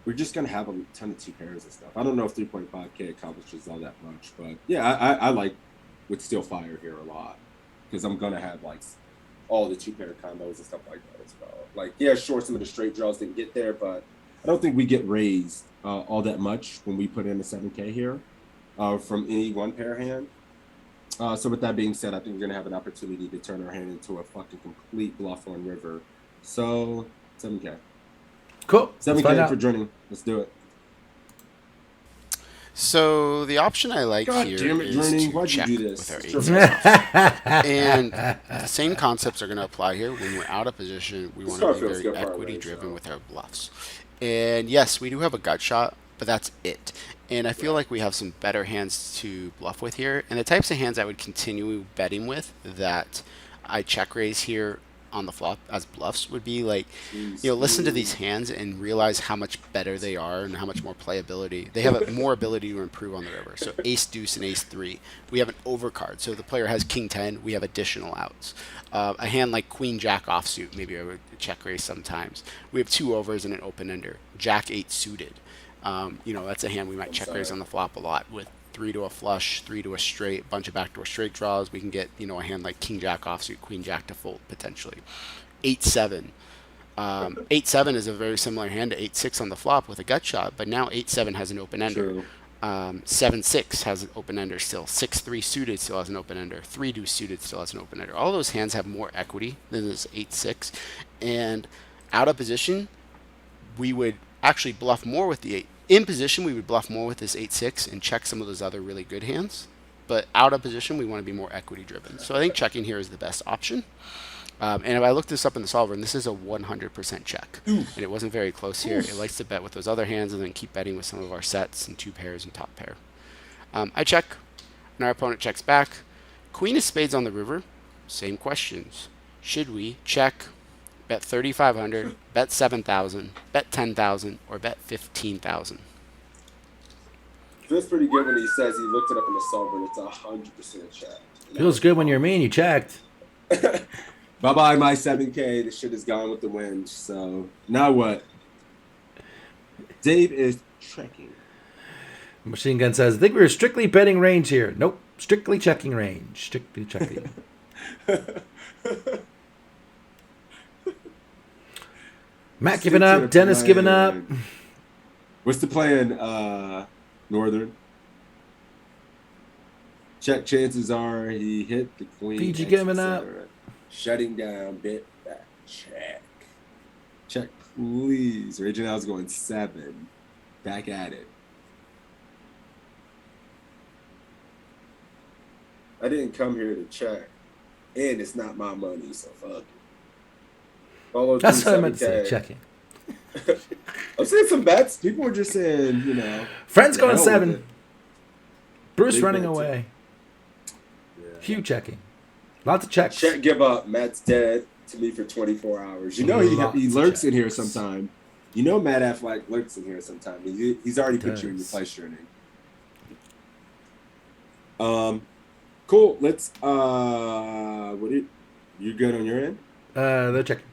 We're just gonna have a ton of 2 pairs and stuff. I don't know if 3.5K accomplishes all that much, but yeah, I like with Steel Fire here a lot because I'm gonna have like all the 2 pair combos and stuff like that as well. Like, yeah, sure, some of the straight draws didn't get there, but I don't think we get raised all that much when we put in a 7K here from any 1 pair hand. So with that being said, I think we're gonna have an opportunity to turn our hand into a fucking complete bluff on river. So 7K. Cool. 7K for joining. Let's do it. So the option I like here is to check with our 8 and the same concepts are going to apply here. When we're out of position, we want to be very equity driven with our bluffs. And yes, we do have a gut shot, but that's it. And I feel like we have some better hands to bluff with here. And the types of hands I would continue betting with that I check raise here on the flop as bluffs would be like, listen to these hands and realize how much better they are and how much more playability. They have more ability to improve on the river. So ace deuce and ace three, we have an overcard. So the player has king 10, we have additional outs. A hand like queen jack offsuit, maybe I would check raise sometimes. We have two overs and an open ender. Jack 8 suited. That's a hand we might check raise on the flop a lot with 3 to a flush, 3 to a straight, bunch of backdoor straight draws. We can get, a hand like king jack offsuit, queen jack to fold potentially. 8-7. 8-7 is a very similar hand to 8-6 on the flop with a gut shot, but now 8-7 has an open ender. 7-6 has an open ender still. 6-3 suited still has an open ender. 3-2 suited still has an open ender. All those hands have more equity than this 8-6. And out of position, we would actually bluff more with the 8. In position, we would bluff more with this 8-6 and check some of those other really good hands. But out of position, we want to be more equity driven. So I think checking here is the best option. And if I look this up in the solver, and this is a 100% check. And it wasn't very close here. It likes to bet with those other hands and then keep betting with some of our sets and 2 pairs and top pair. I check, and our opponent checks back. Queen of spades on the river, same questions. Should we check, bet 3,500, bet 7,000, bet 10,000, or bet 15,000? Feels pretty good when he says he looked it up in the solver and it's 100% check. Feels good when you're me and you checked. Bye-bye, my 7K. The shit is gone with the wind. So, now what? Dave is checking. Machine Gun says, I think we were strictly betting range here. Nope. Strictly checking range. Strictly checking. Matt giving up. Dennis giving up. What's the plan, Northern? Check chances are he hit the queen. Fiji giving up. Shutting down, bit back, check. Check, please. Reginald's going 7. Back at it. I didn't come here to check. And it's not my money, so fuck it. Follow That's what I meant to say, checking. I'm saying some bets. People were just saying, Friends going 7. Bruce Big running bets. away. Yeah. Hugh checking. Lots of checks. Check, give up. Matt's dead to me for 24 hours. He lurks in here sometime. Matt Affleck lurks in here sometime. He's already put you in your place journey. Cool. Let's. You good on your end? They're checking.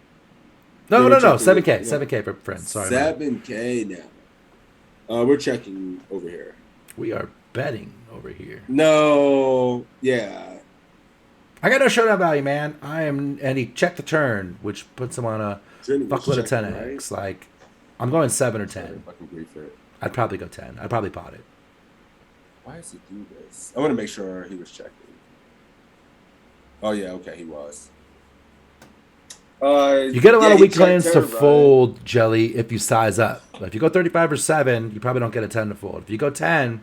No. 7K. 7K for friends. Sorry. 7K now. We're checking over here. We are betting over here. No. Yeah. I got no showdown value, man. And he checked the turn, which puts him on a fuckload of 10x. Right? Like, I'm going 7 or 10. I'd probably go 10. I'd probably pot it. Why does he do this? I want to make sure he was checking. Oh yeah, okay, he was. You get a lot of weak hands to fold, Jelly, if you size up. But if you go 35 or 7, you probably don't get a 10 to fold. If you go 10,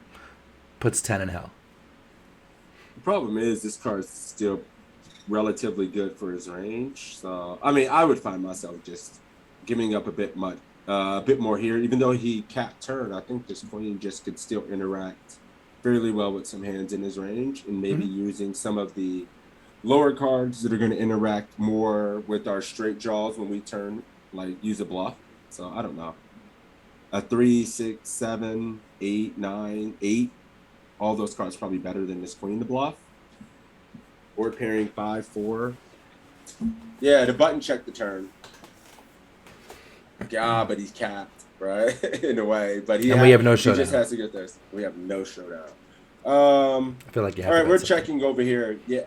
puts 10 in hell. The problem is this card's still relatively good for his range. So I would find myself just giving up a bit more here. Even though he capped turn, I think this queen just could still interact fairly well with some hands in his range, and maybe using some of the lower cards that are going to interact more with our straight draws when we turn, like use a bluff. So I don't know. A 3, 6, 7, 8, 9, 8. All those cards probably better than this queen to bluff. Or pairing 5, 4. Yeah, the button check the turn. Yeah, but he's capped, right? In a way. But we have no showdown. He just has to get this. We have no showdown. I feel like you have all right, we're checking over here. Yeah.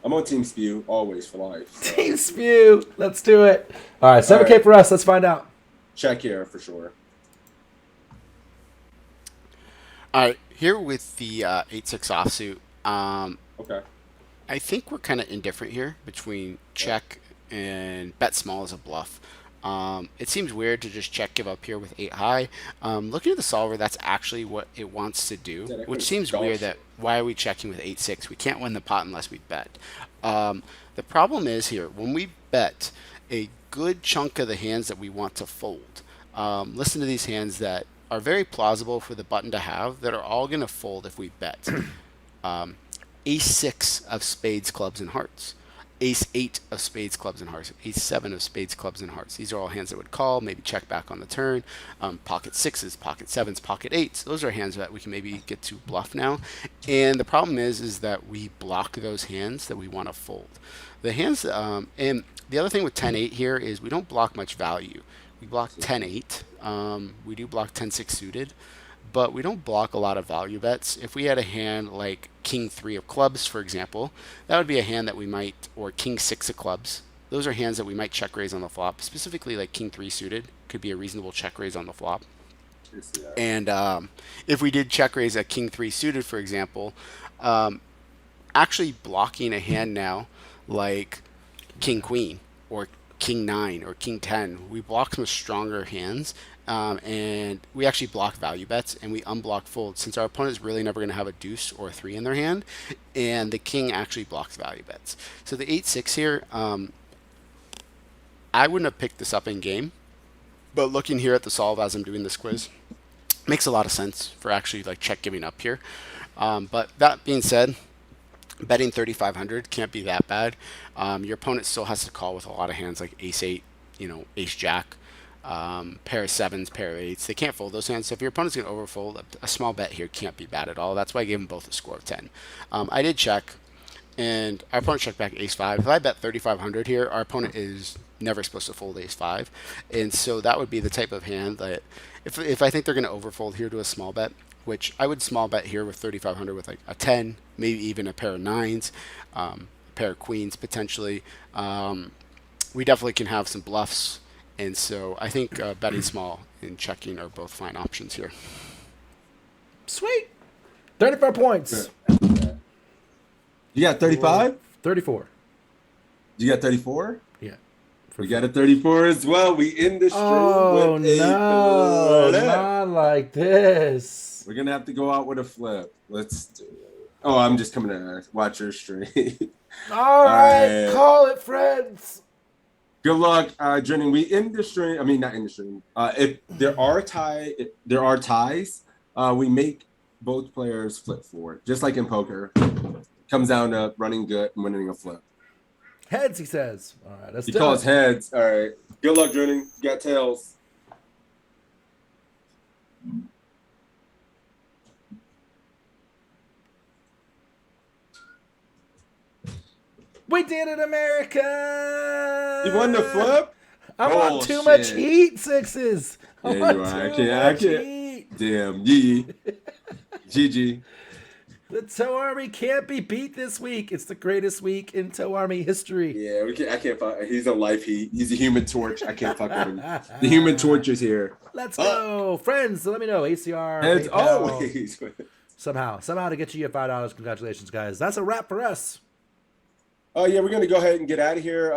I'm on Team Spew, always for life. So. Team Spew. Let's do it. All right, 7K for us. Let's find out. Check here for sure. All right, here with the 8-6 offsuit. Okay. I think we're kind of indifferent here between check and bet small as a bluff. It seems weird to just check give up here with 8 high. Looking at the solver, that's actually what it wants to do, which seems weird. That why are we checking with 8-6? We can't win the pot unless we bet. The problem is here, when we bet, a good chunk of the hands that we want to fold. Listen to these hands that are very plausible for the button to have that are all going to fold if we bet. Ace 6 of spades, clubs, and hearts. Ace 8 of spades, clubs, and hearts. Ace 7 of spades, clubs, and hearts. These are all hands that would call, maybe check back on the turn. Pocket 6s, pocket 7s, pocket 8s. Those are hands that we can maybe get to bluff now. And the problem is that we block those hands that we want to fold. The hands, and the other thing with 10-8 here is we don't block much value. We block 10-8. We do block 10-6 suited, but we don't block a lot of value bets. If we had a hand like King 3 of clubs, for example, that would be a hand that we might, or King 6 of clubs. Those are hands that we might check raise on the flop. Specifically, like King 3 suited could be a reasonable check raise on the flop. And if we did check raise a King 3 suited, for example, actually blocking a hand now like King Queen or King 9 or King 10, we block some stronger hands. And we actually block value bets and we unblock fold since our opponent is really never going to have a deuce or a 3 in their hand, and the king actually blocks value bets. So the 8-6 here, I wouldn't have picked this up in game, but looking here at the solve as I'm doing this quiz, makes a lot of sense for actually like check giving up here. But that being said, betting 3,500 can't be that bad. Your opponent still has to call with a lot of hands like ace 8, ace jack. Pair of 7s, pair of 8s. They can't fold those hands. So if your opponent's going to overfold, a small bet here can't be bad at all. That's why I gave them both a score of 10. I did check, and our opponent checked back ace 5. If I bet 3,500 here, our opponent is never supposed to fold ace 5. And so that would be the type of hand that if I think they're going to overfold here to a small bet, which I would small bet here with 3,500 with like a 10, maybe even a pair of 9s, a pair of queens potentially. We definitely can have some bluffs. And so I think betting small and checking are both fine options here. Sweet. 34 points. You got 35? 34. You got 34? Yeah. We got a 34 as well. We in the stream with a flip. Not like this. We're going to have to go out with a flip. Let's do it. Oh, I'm just coming to watch your stream. All right. Call it, friends. Good luck, Jenny. We in the stream. I mean, not in the stream. If there are ties, we make both players flip forward, just like in poker. Comes down to running good and winning a flip. Heads, he says. All right, let's He do calls it. heads. All right. Good luck, Jenny. You got tails. We did it, America! You won the flip? I'm on too much heat, sixes. Yeah, you are. I can't. Damn. Yee. GG. The Toe Army can't be beat this week. It's the greatest week in Toe Army history. Yeah, I can't fuck. He's a life heat. He's a human torch. I can't fuck with him. The human torch is here. Let's go. Friends, let me know. ACR. Heads PayPal. always. Somehow to get you your $5. Congratulations, guys. That's a wrap for us. Oh, yeah, we're going to go ahead and get out of here.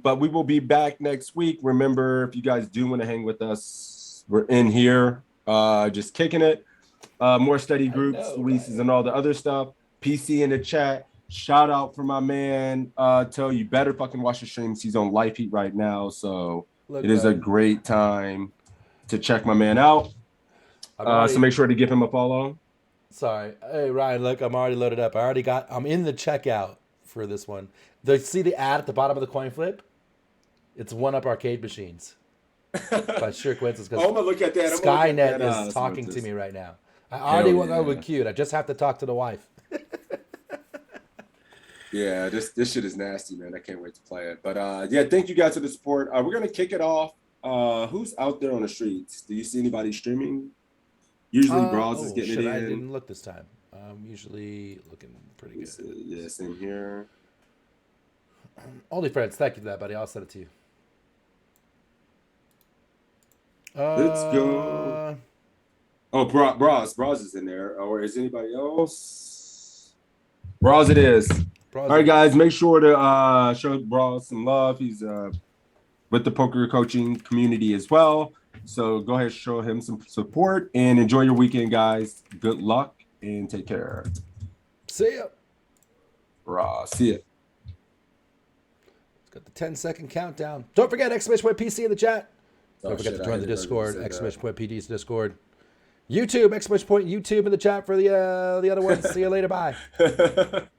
But we will be back next week. Remember, if you guys do want to hang with us, we're in here just kicking it. More study groups, releases, and all the other stuff. PC in the chat. Shout out for my man. Toe, you better fucking watch the streams. He's on Life Heat right now. So it is a great time to check my man out. So make sure to give him a follow. Sorry. Hey, Ryan, look, I'm already loaded up. I'm in the checkout for this one. See the ad at the bottom of the coin flip? It's one-up arcade machines. By sheer coincidence, because I'm gonna look at that. Skynet is talking to me right now. I already went over cute. I just have to talk to the wife. Yeah, this shit is nasty, man. I can't wait to play it. But yeah, thank you guys for the support. We're gonna kick it off. Who's out there on the streets? Do you see anybody streaming? Usually Brawls is getting it in. I didn't look this time. Usually looking pretty good. Yeah, same here. Only friends, thank you for that, buddy. I'll send it to you. Let's go. Oh, Bras is in there. Or is anybody else? Bras it is. All right, guys, make sure to show Bras some love. He's with the poker coaching community as well. So go ahead and show him some support and enjoy your weekend, guys. Good luck and take care. See ya. See ya. It's got the 10-second countdown. Don't forget, !PC in the chat. Don't forget shit, to I join the hate it when Discord. you say Exclamation point PD's Discord. YouTube, exclamation point YouTube in the chat for the other ones. See you later. Bye. that.